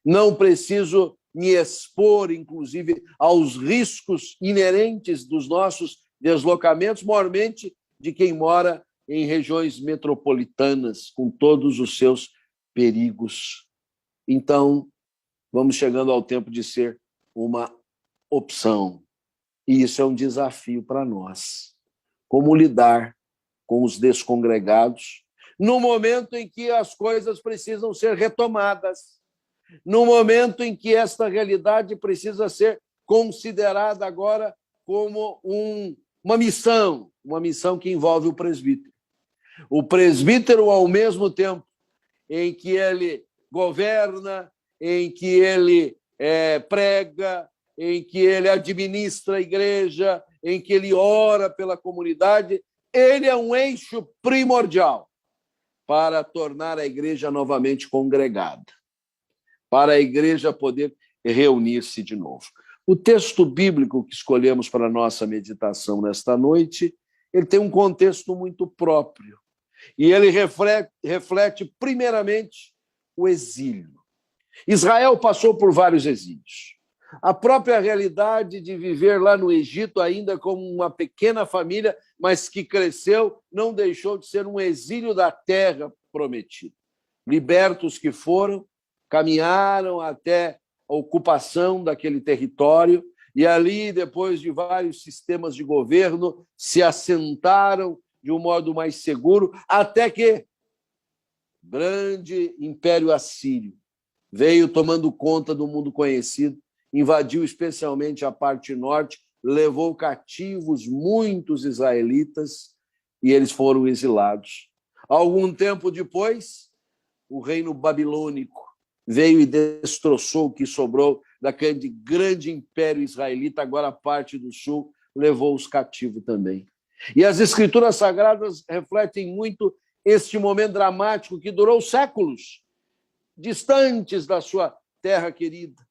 Não preciso me expor, inclusive, aos riscos inerentes dos nossos deslocamentos, maiormente de quem mora em regiões metropolitanas, com todos os seus perigos. Então, vamos chegando ao tempo de ser uma opção. E isso é um desafio para nós. Como lidar com os descongregados no momento em que as coisas precisam ser retomadas, no momento em que esta realidade precisa ser considerada agora como uma missão que envolve o presbítero. O presbítero, ao mesmo tempo em que ele governa, em que ele prega, em que ele administra a igreja, em que ele ora pela comunidade, ele é um eixo primordial para tornar a igreja novamente congregada, para a igreja poder reunir-se de novo. O texto bíblico que escolhemos para a nossa meditação nesta noite, ele tem um contexto muito próprio, e ele reflete primeiramente o exílio. Israel passou por vários exílios. A própria realidade de viver lá no Egito, ainda como uma pequena família, mas que cresceu, não deixou de ser um exílio da terra prometida. Libertos que foram, caminharam até a ocupação daquele território, e ali, depois de vários sistemas de governo, se assentaram de um modo mais seguro, até que o grande Império Assírio veio tomando conta do mundo conhecido, invadiu especialmente a parte norte, levou cativos muitos israelitas e eles foram exilados. Algum tempo depois, o reino babilônico veio e destroçou o que sobrou daquele grande império israelita, agora a parte do sul, levou os cativos também. E as escrituras sagradas refletem muito este momento dramático que durou séculos, distantes da sua terra querida.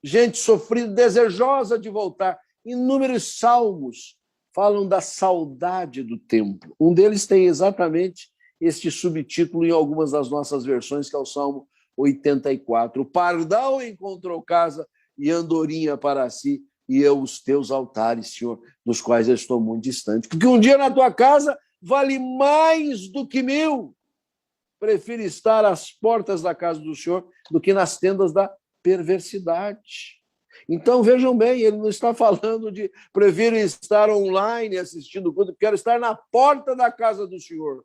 Gente sofrida, desejosa de voltar. Inúmeros salmos falam da saudade do templo. Um deles tem exatamente este subtítulo em algumas das nossas versões, que é o Salmo 84. O pardal encontrou casa e andorinha para si, e eu os teus altares, Senhor, dos quais eu estou muito distante. Porque um dia na tua casa vale mais do que 1000. Prefiro estar às portas da casa do Senhor do que nas tendas da perversidade. Então, vejam bem, ele não está falando de prefiro estar online assistindo o culto, quero estar na porta da casa do Senhor.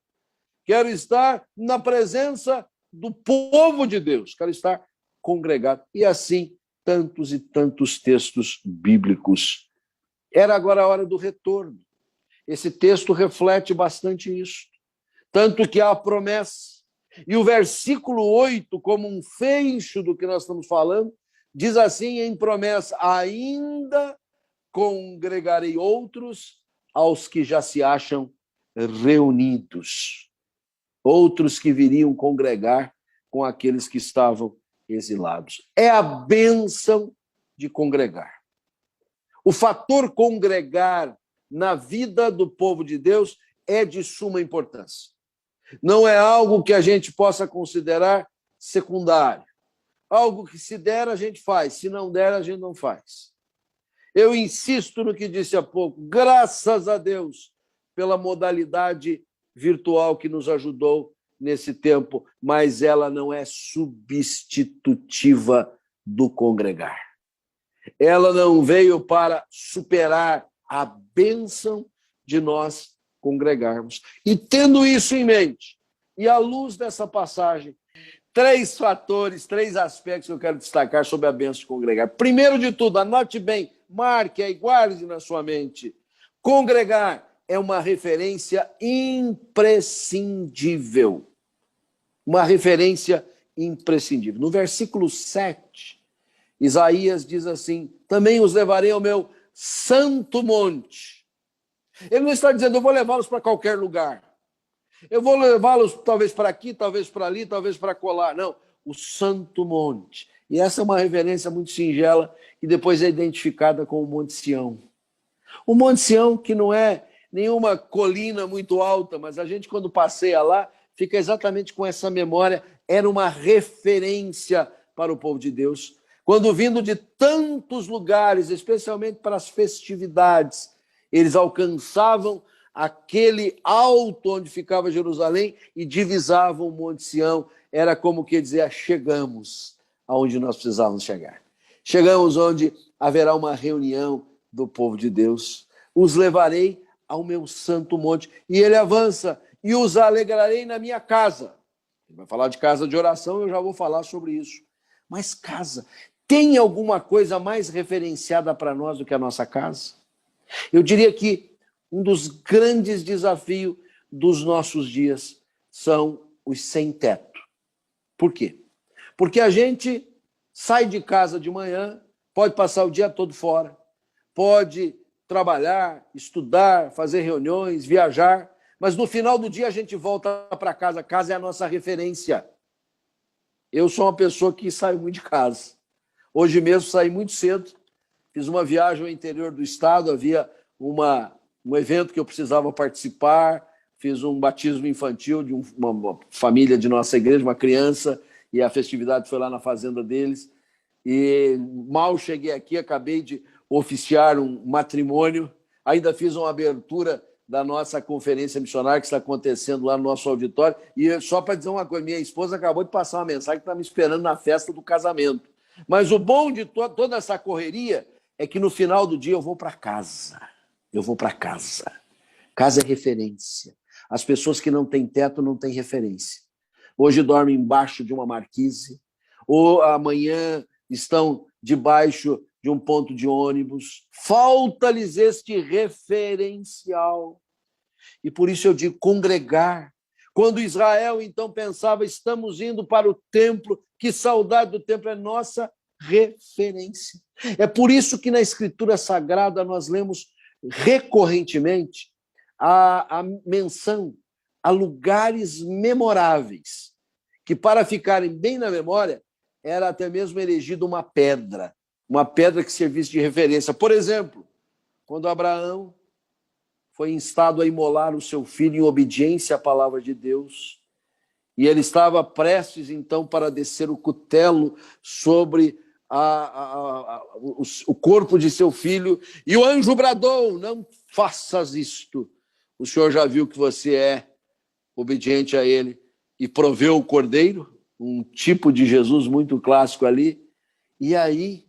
Quero estar na presença do povo de Deus, quero estar congregado. E assim, tantos e tantos textos bíblicos. Era agora a hora do retorno. Esse texto reflete bastante isso. Tanto que há a promessa. E o versículo 8, como um fecho do que nós estamos falando, diz assim em promessa: ainda congregarei outros aos que já se acham reunidos. Outros que viriam congregar com aqueles que estavam exilados. É a bênção de congregar. O fator congregar na vida do povo de Deus é de suma importância. Não é algo que a gente possa considerar secundário. Algo que se der, a gente faz. Se não der, a gente não faz. Eu insisto no que disse há pouco. Graças a Deus pela modalidade virtual que nos ajudou nesse tempo, mas ela não é substitutiva do congregar. Ela não veio para superar a bênção de nós congregarmos. E tendo isso em mente, e à luz dessa passagem, 3 fatores, 3 aspectos que eu quero destacar sobre a bênção de congregar. Primeiro de tudo, anote bem, marque aí, guarde na sua mente. Congregar é uma referência imprescindível. Uma referência imprescindível. No versículo 7, Isaías diz assim: também os levarei ao meu santo monte. Ele não está dizendo, eu vou levá-los para qualquer lugar. Eu vou levá-los talvez para aqui, talvez para ali, talvez para colar. Não, o santo monte. E essa é uma referência muito singela, que depois é identificada com o Monte Sião. O Monte Sião, que não é nenhuma colina muito alta, mas a gente, quando passeia lá, fica exatamente com essa memória. Era uma referência para o povo de Deus. Quando vindo de tantos lugares, especialmente para as festividades, eles alcançavam aquele alto onde ficava Jerusalém e divisava o Monte Sião. Era como que dizer, chegamos aonde nós precisávamos chegar. Chegamos onde haverá uma reunião do povo de Deus. Os levarei ao meu santo monte. E ele avança, e os alegrarei na minha casa. Ele vai falar de casa de oração, eu já vou falar sobre isso. Mas casa, tem alguma coisa mais referenciada para nós do que a nossa casa? Eu diria que um dos grandes desafios dos nossos dias são os sem-teto. Por quê? Porque a gente sai de casa de manhã, pode passar o dia todo fora, pode trabalhar, estudar, fazer reuniões, viajar, mas no final do dia a gente volta para casa. Casa é a nossa referência. Eu sou uma pessoa que sai muito de casa. Hoje mesmo saí muito cedo, fiz uma viagem ao interior do estado, havia um evento que eu precisava participar, fiz um batismo infantil de uma família de nossa igreja, uma criança, e a festividade foi lá na fazenda deles. E mal cheguei aqui, acabei de oficiar um matrimônio, ainda fiz uma abertura da nossa conferência missionária que está acontecendo lá no nosso auditório. E só para dizer uma coisa, minha esposa acabou de passar uma mensagem que está me esperando na festa do casamento. Mas o bom de toda essa correria é que no final do dia eu vou para casa. Eu vou para casa. Casa é referência. As pessoas que não têm teto não têm referência. Hoje dormem embaixo de uma marquise, ou amanhã estão debaixo de um ponto de ônibus. Falta-lhes este referencial. E por isso eu digo congregar. Quando Israel então pensava, estamos indo para o templo, que saudade do templo, é nossa referência. É por isso que na Escritura Sagrada nós lemos recorrentemente a menção a lugares memoráveis, que para ficarem bem na memória, era até mesmo erigida uma pedra que servisse de referência. Por exemplo, quando Abraão foi instado a imolar o seu filho em obediência à palavra de Deus, e ele estava prestes, então, para descer o cutelo sobre o corpo de seu filho, e o anjo bradou, não faças isto, o Senhor já viu que você é obediente a ele, e proveu o cordeiro, um tipo de Jesus muito clássico ali, e aí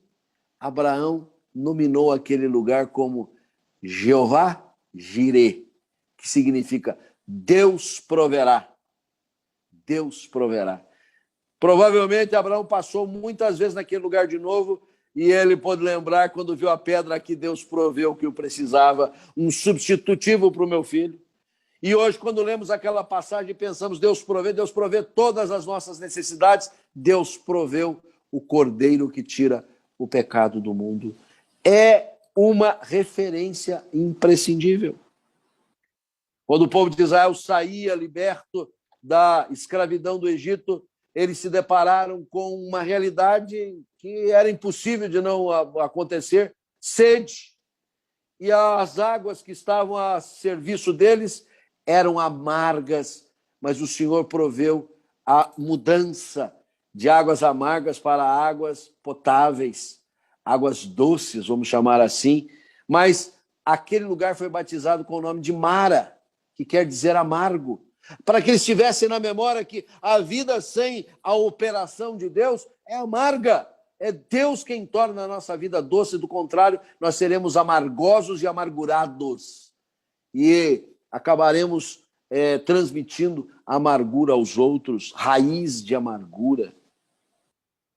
Abraão nominou aquele lugar como Jeová Jireh, que significa Deus proverá. Deus proverá. Provavelmente Abraão passou muitas vezes naquele lugar de novo, e ele pode lembrar, quando viu a pedra que Deus proveu o que eu precisava, um substitutivo para o meu filho. E hoje, quando lemos aquela passagem, pensamos, Deus provê todas as nossas necessidades, Deus proveu o cordeiro que tira o pecado do mundo. É uma referência imprescindível. Quando o povo de Israel saía liberto da escravidão do Egito, eles se depararam com uma realidade que era impossível de não acontecer, sede, e as águas que estavam a serviço deles eram amargas, mas o Senhor proveu a mudança de águas amargas para águas potáveis, águas doces, vamos chamar assim, mas aquele lugar foi batizado com o nome de Mara, que quer dizer amargo, para que eles tivessem na memória que a vida sem a operação de Deus é amarga. É Deus quem torna a nossa vida doce, do contrário, nós seremos amargosos e amargurados. E acabaremos transmitindo amargura aos outros, raiz de amargura.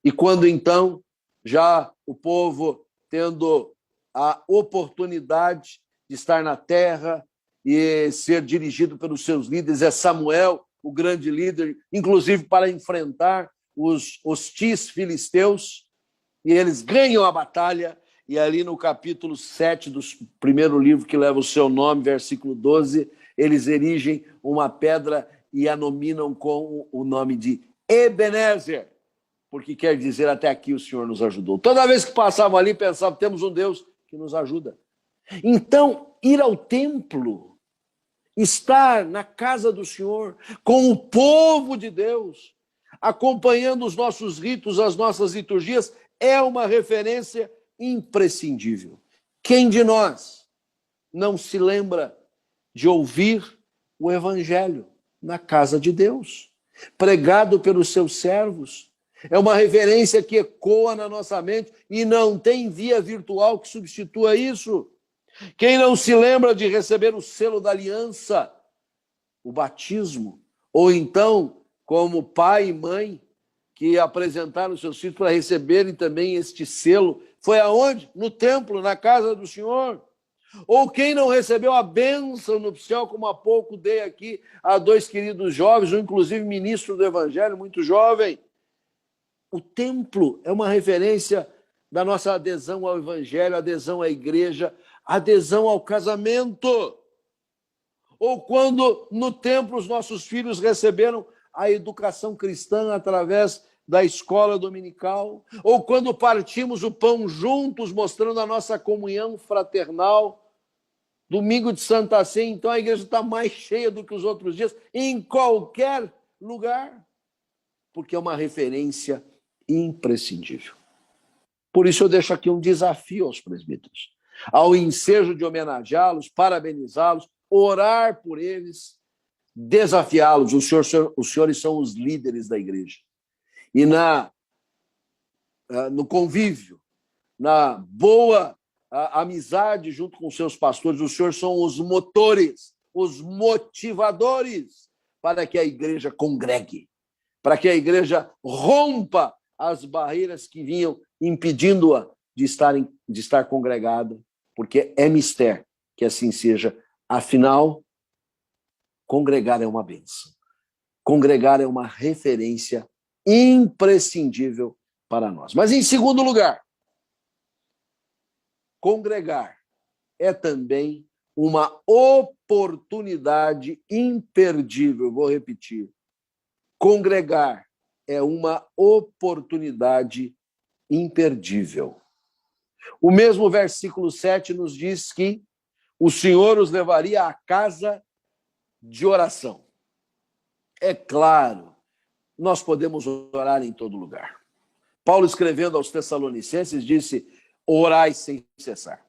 E quando então, já o povo tendo a oportunidade de estar na terra e ser dirigido pelos seus líderes, é Samuel, o grande líder, inclusive para enfrentar os hostis filisteus, e eles ganham a batalha, e ali no capítulo 7 do primeiro livro que leva o seu nome, versículo 12, eles erigem uma pedra e a nominam com o nome de Ebenezer, porque quer dizer, até aqui o Senhor nos ajudou. Toda vez que passavam ali, pensavam, temos um Deus que nos ajuda. Então, ir ao templo, estar na casa do Senhor, com o povo de Deus, acompanhando os nossos ritos, as nossas liturgias, é uma referência imprescindível. Quem de nós não se lembra de ouvir o evangelho na casa de Deus, pregado pelos seus servos. É uma reverência que ecoa na nossa mente e não tem via virtual que substitua isso. Quem não se lembra de receber o selo da aliança, o batismo, ou então, como pai e mãe que apresentaram seus filhos para receberem também este selo, foi aonde? No templo, na casa do Senhor. Ou quem não recebeu a bênção nupcial, como há pouco dei aqui a dois queridos jovens, um inclusive ministro do Evangelho, muito jovem. O templo é uma referência da nossa adesão ao Evangelho, adesão à igreja, adesão ao casamento. Ou quando no templo os nossos filhos receberam a educação cristã através da escola dominical, ou quando partimos o pão juntos, mostrando a nossa comunhão fraternal. Domingo de Santa Ceia, então a igreja está mais cheia do que os outros dias, em qualquer lugar, porque é uma referência imprescindível. Por isso eu deixo aqui um desafio aos presbíteros, ao ensejo de homenageá-los, parabenizá-los, orar por eles, desafiá-los. Os senhores são os líderes da igreja. E no convívio, na boa amizade junto com seus pastores, os senhores são os motores, os motivadores para que a igreja congregue, para que a igreja rompa as barreiras que vinham impedindo-a de estar congregada, porque é mistério que assim seja. Afinal, congregar é uma bênção. Congregar é uma referência imprescindível para nós. Mas, em segundo lugar, congregar é também uma oportunidade imperdível. Vou repetir. Congregar é uma oportunidade imperdível. O mesmo versículo 7 nos diz que o Senhor os levaria à casa de oração. É claro, nós podemos orar em todo lugar. Paulo, escrevendo aos Tessalonicenses, disse: orai sem cessar.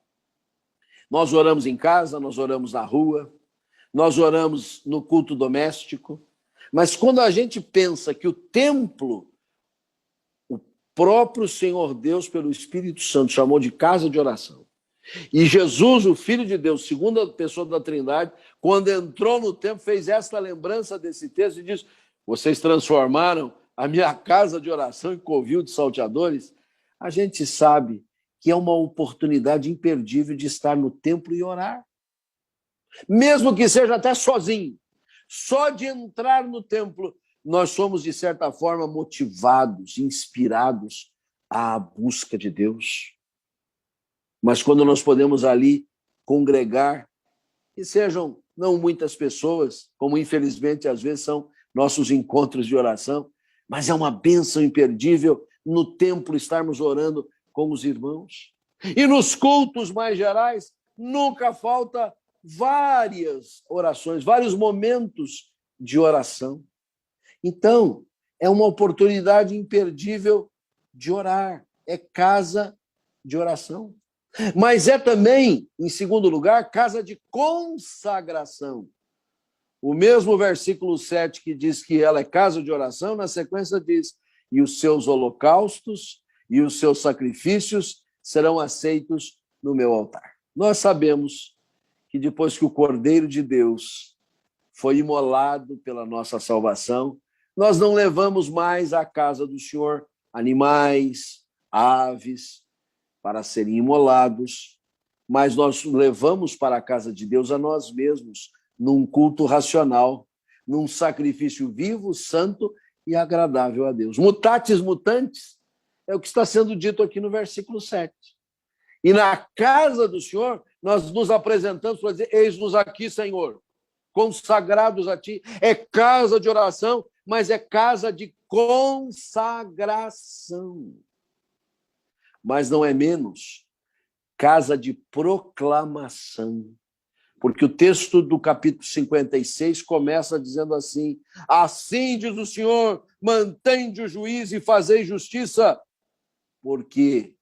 Nós oramos em casa, nós oramos na rua, nós oramos no culto doméstico, mas quando a gente pensa que o templo, o próprio Senhor Deus, pelo Espírito Santo, chamou de casa de oração, e Jesus, o Filho de Deus, segunda pessoa da Trindade, quando entrou no templo, fez esta lembrança desse texto e disse: vocês transformaram a minha casa de oração em covil de salteadores. A gente sabe que é uma oportunidade imperdível de estar no templo e orar. Mesmo que seja até sozinho. Só de entrar no templo, nós somos, de certa forma, motivados, inspirados à busca de Deus. Mas quando nós podemos ali congregar, que sejam não muitas pessoas, como infelizmente às vezes são nossos encontros de oração, mas é uma bênção imperdível no templo estarmos orando com os irmãos. E nos cultos mais gerais, nunca falta várias orações, vários momentos de oração. Então, é uma oportunidade imperdível de orar, é casa de oração. Mas é também, em segundo lugar, casa de consagração. O mesmo versículo 7 que diz que ela é casa de oração, na sequência diz: e os seus holocaustos e os seus sacrifícios serão aceitos no meu altar. Nós sabemos que depois que o Cordeiro de Deus foi imolado pela nossa salvação, nós não levamos mais à casa do Senhor animais, aves, para serem imolados, mas nós levamos para a casa de Deus a nós mesmos, num culto racional, num sacrifício vivo, santo e agradável a Deus. Mutatis mutandis é o que está sendo dito aqui no versículo 7. E na casa do Senhor, nós nos apresentamos para dizer: eis-nos aqui, Senhor, consagrados a Ti. É casa de oração, mas é casa de consagração. Mas não é menos casa de proclamação. Porque o texto do capítulo 56 começa dizendo assim: assim diz o Senhor, mantende o juízo e fazei justiça, porque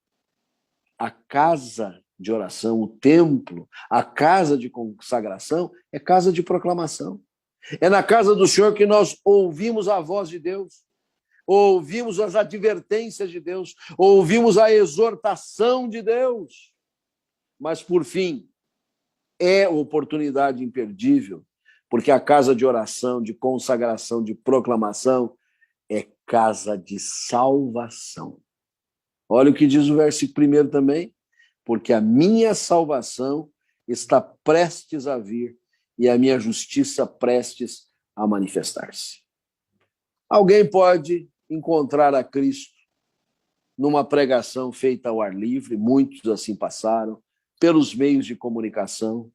a casa de oração, o templo, a casa de consagração, é casa de proclamação. É na casa do Senhor que nós ouvimos a voz de Deus, ouvimos as advertências de Deus, ouvimos a exortação de Deus. Mas, por fim, é oportunidade imperdível, porque a casa de oração, de consagração, de proclamação é casa de salvação. Olha o que diz o versículo 1 também, porque a minha salvação está prestes a vir e a minha justiça prestes a manifestar-se. Alguém pode encontrar a Cristo numa pregação feita ao ar livre, muitos assim passaram, pelos meios de comunicação,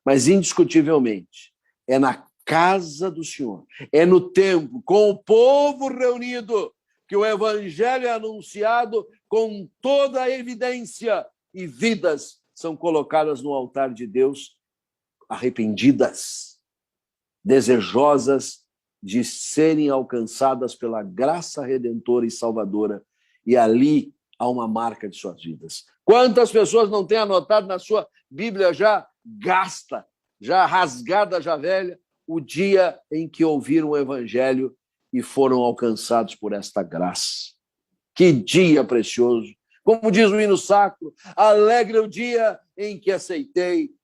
mas indiscutivelmente é na casa do Senhor, é no templo, com o povo reunido, que o evangelho é anunciado com toda a evidência e vidas são colocadas no altar de Deus, arrependidas, desejosas de serem alcançadas pela graça redentora e salvadora, e ali há uma marca de suas vidas. Quantas pessoas não têm anotado na sua Bíblia já gasta, já rasgada, já velha, o dia em que ouviram o evangelho e foram alcançados por esta graça? Que dia precioso! Como diz o hino sacro, alegre o dia em que aceitei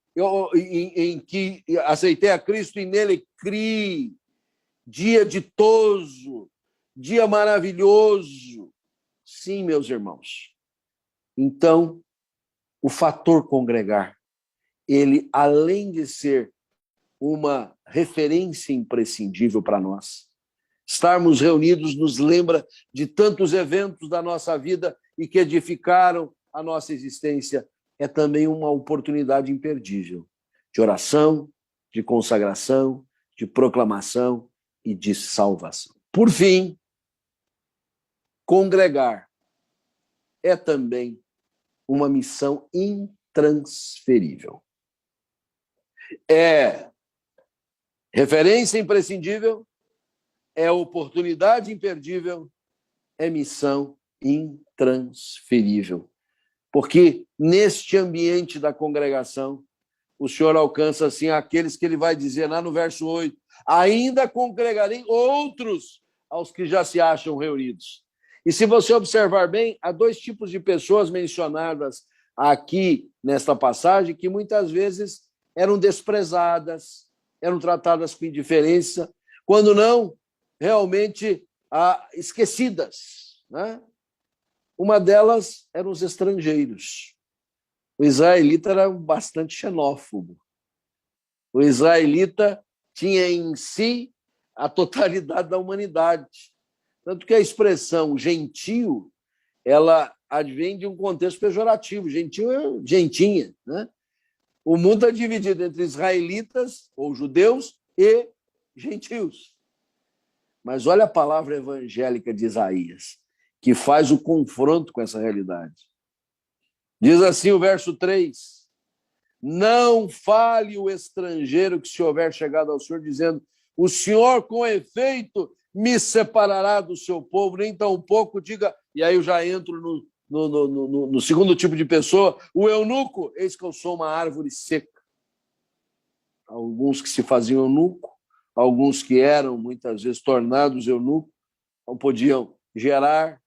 a Cristo e nele criei. Dia ditoso, dia maravilhoso. Sim, meus irmãos. Então, o fator congregar, ele, além de ser uma referência imprescindível para nós, estarmos reunidos nos lembra de tantos eventos da nossa vida e que edificaram a nossa existência, é também uma oportunidade imperdível de oração, de consagração, de proclamação e de salvação. Por fim, congregar é também uma missão intransferível. É referência imprescindível, é oportunidade imperdível, é missão intransferível. Porque neste ambiente da congregação, o Senhor alcança assim aqueles que ele vai dizer lá no verso 8, ainda congregarei outros aos que já se acham reunidos. E se você observar bem, há dois tipos de pessoas mencionadas aqui nesta passagem que muitas vezes eram desprezadas, eram tratadas com indiferença, quando não realmente esquecidas, né? Uma delas eram os estrangeiros. O israelita era bastante xenófobo. O israelita tinha em si a totalidade da humanidade. Tanto que a expressão gentio, ela advém de um contexto pejorativo. Gentio é gentinha, né? O mundo é dividido entre israelitas, ou judeus, e gentios. Mas olha a palavra evangélica de Isaías, que faz o confronto com essa realidade. Diz assim o verso 3, não fale o estrangeiro que se houver chegado ao Senhor, dizendo, o Senhor com efeito me separará do seu povo, nem tampouco diga, e aí eu já entro no segundo tipo de pessoa, o eunuco, eis que eu sou uma árvore seca. Alguns que se faziam eunuco, alguns que eram muitas vezes tornados eunuco, não podiam gerar,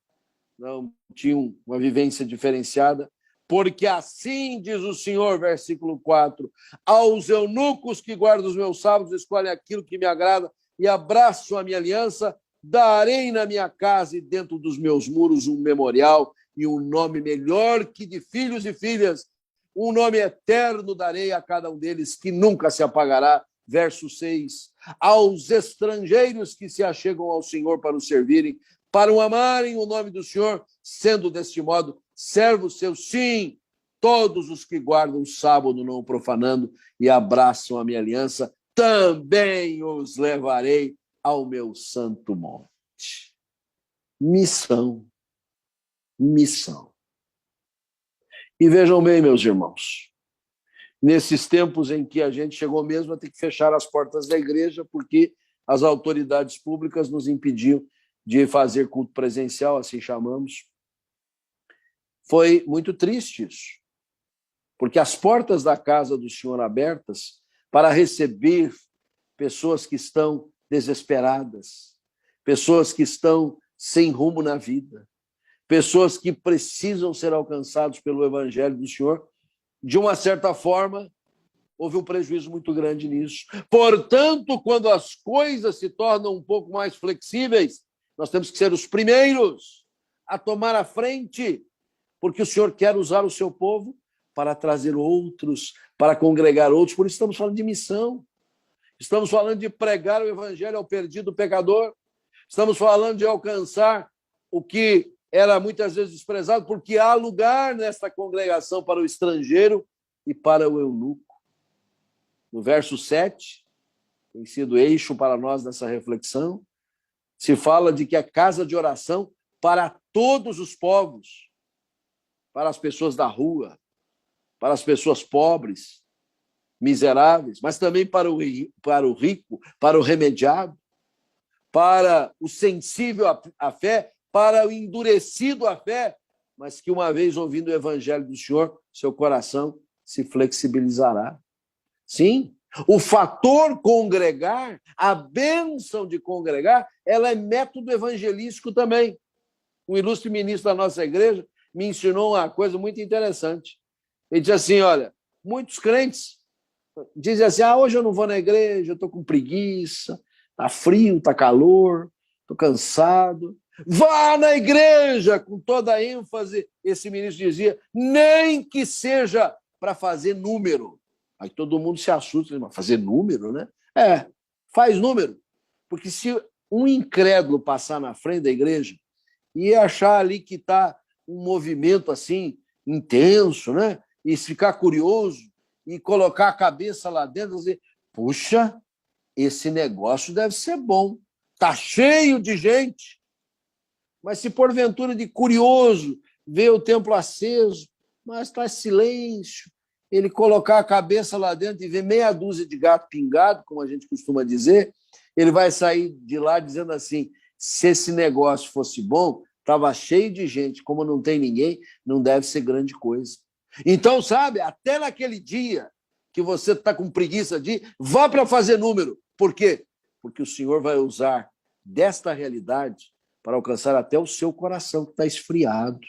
não tinham uma vivência diferenciada, porque assim diz o Senhor, versículo 4, aos eunucos que guardam os meus sábados, escolhem aquilo que me agrada e abraço a minha aliança, darei na minha casa e dentro dos meus muros um memorial e um nome melhor que de filhos e filhas, um nome eterno darei a cada um deles que nunca se apagará. Verso 6, aos estrangeiros que se achegam ao Senhor para o servirem, para o amarem o nome do Senhor, sendo deste modo servos seus, sim, todos os que guardam o sábado não o profanando e abraçam a minha aliança, também os levarei ao meu santo monte. Missão. Missão. E vejam bem, meus irmãos, nesses tempos em que a gente chegou mesmo a ter que fechar as portas da igreja, porque as autoridades públicas nos impediam de fazer culto presencial, assim chamamos. Foi muito triste isso. porque as portas da casa do Senhor abertas para receber pessoas que estão desesperadas, pessoas que estão sem rumo na vida, pessoas que precisam ser alcançados pelo Evangelho do Senhor. De uma certa forma, houve um prejuízo muito grande nisso. Portanto, quando as coisas se tornam um pouco mais flexíveis, nós temos que ser os primeiros a tomar a frente, porque o Senhor quer usar o seu povo para trazer outros, para congregar outros. Por isso estamos falando de missão. Estamos falando de pregar o Evangelho ao perdido pecador. Estamos falando de alcançar o que era muitas vezes desprezado, porque há lugar nesta congregação para o estrangeiro e para o eunuco. No verso 7, tem sido eixo para nós nessa reflexão, se fala de que é casa de oração para todos os povos, para as pessoas da rua, para as pessoas pobres, miseráveis, mas também para o rico, para o remediado, para o sensível à fé, para o endurecido à fé, mas que uma vez ouvindo o Evangelho do Senhor, seu coração se flexibilizará. Sim, o fator congregar, a bênção de congregar, ela é método evangelístico também. Um ilustre ministro da nossa igreja me ensinou uma coisa muito interessante. Ele disse assim, olha, muitos crentes dizem assim, hoje eu não vou na igreja, eu estou com preguiça, está frio, está calor, estou cansado. Vá na igreja, com toda a ênfase, esse ministro dizia, nem que seja para fazer número. Aí todo mundo se assusta, mas fazer número, né? Faz número. Porque se um incrédulo passar na frente da igreja e achar ali que está um movimento assim, intenso, né? E ficar curioso e colocar a cabeça lá dentro e dizer, puxa, esse negócio deve ser bom. Está cheio de gente. Mas se porventura de curioso ver o templo aceso, mas está silêncio, ele colocar a cabeça lá dentro e ver meia dúzia de gato pingado, como a gente costuma dizer, ele vai sair de lá dizendo assim, se esse negócio fosse bom, estava cheio de gente, como não tem ninguém, não deve ser grande coisa. Então, sabe, até naquele dia que você está com preguiça de ir, vá para fazer número. Por quê? Porque o Senhor vai usar desta realidade para alcançar até o seu coração que está esfriado.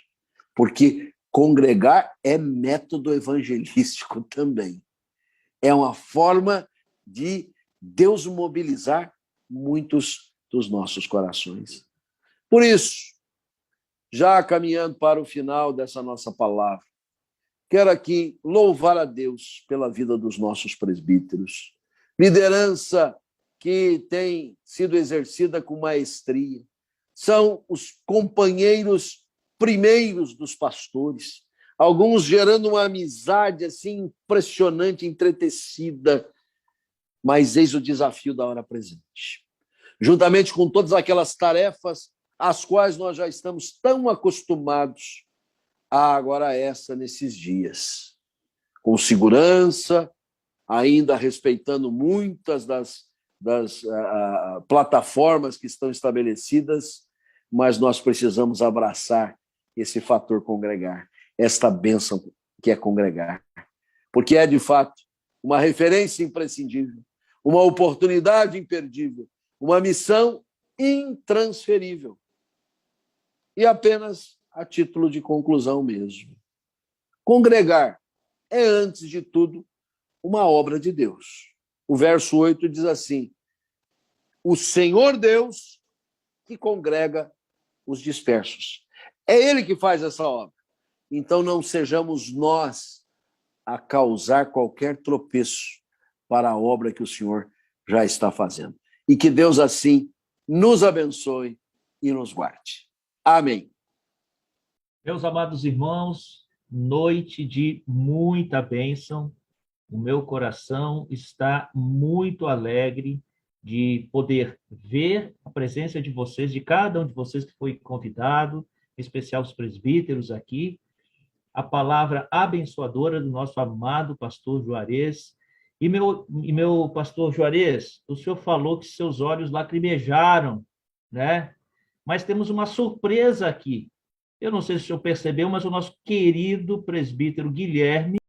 Porque congregar é método evangelístico também. É uma forma de Deus mobilizar muitos dos nossos corações. Por isso, já caminhando para o final dessa nossa palavra, quero aqui louvar a Deus pela vida dos nossos presbíteros. Liderança que tem sido exercida com maestria. São os companheiros primeiros dos pastores, alguns gerando uma amizade assim impressionante, entretecida, mas eis o desafio da hora presente. Juntamente com todas aquelas tarefas às quais nós já estamos tão acostumados, há agora essa nesses dias, com segurança, ainda respeitando muitas das plataformas que estão estabelecidas, mas nós precisamos abraçar esse fator congregar, esta bênção que é congregar, porque é, de fato, uma referência imprescindível, uma oportunidade imperdível, uma missão intransferível. E apenas a título de conclusão mesmo. Congregar é, antes de tudo, uma obra de Deus. O verso 8 diz assim, o Senhor Deus que congrega os dispersos. É Ele que faz essa obra. Então não sejamos nós a causar qualquer tropeço para a obra que o Senhor já está fazendo. E que Deus assim nos abençoe e nos guarde. Amém. Meus amados irmãos, noite de muita bênção. O meu coração está muito alegre de poder ver a presença de vocês, de cada um de vocês que foi convidado, em especial os presbíteros aqui, a palavra abençoadora do nosso amado pastor Juarez. E meu pastor Juarez, o senhor falou que seus olhos lacrimejaram, né? Mas temos uma surpresa aqui. Eu não sei se o senhor percebeu, mas o nosso querido presbítero Guilherme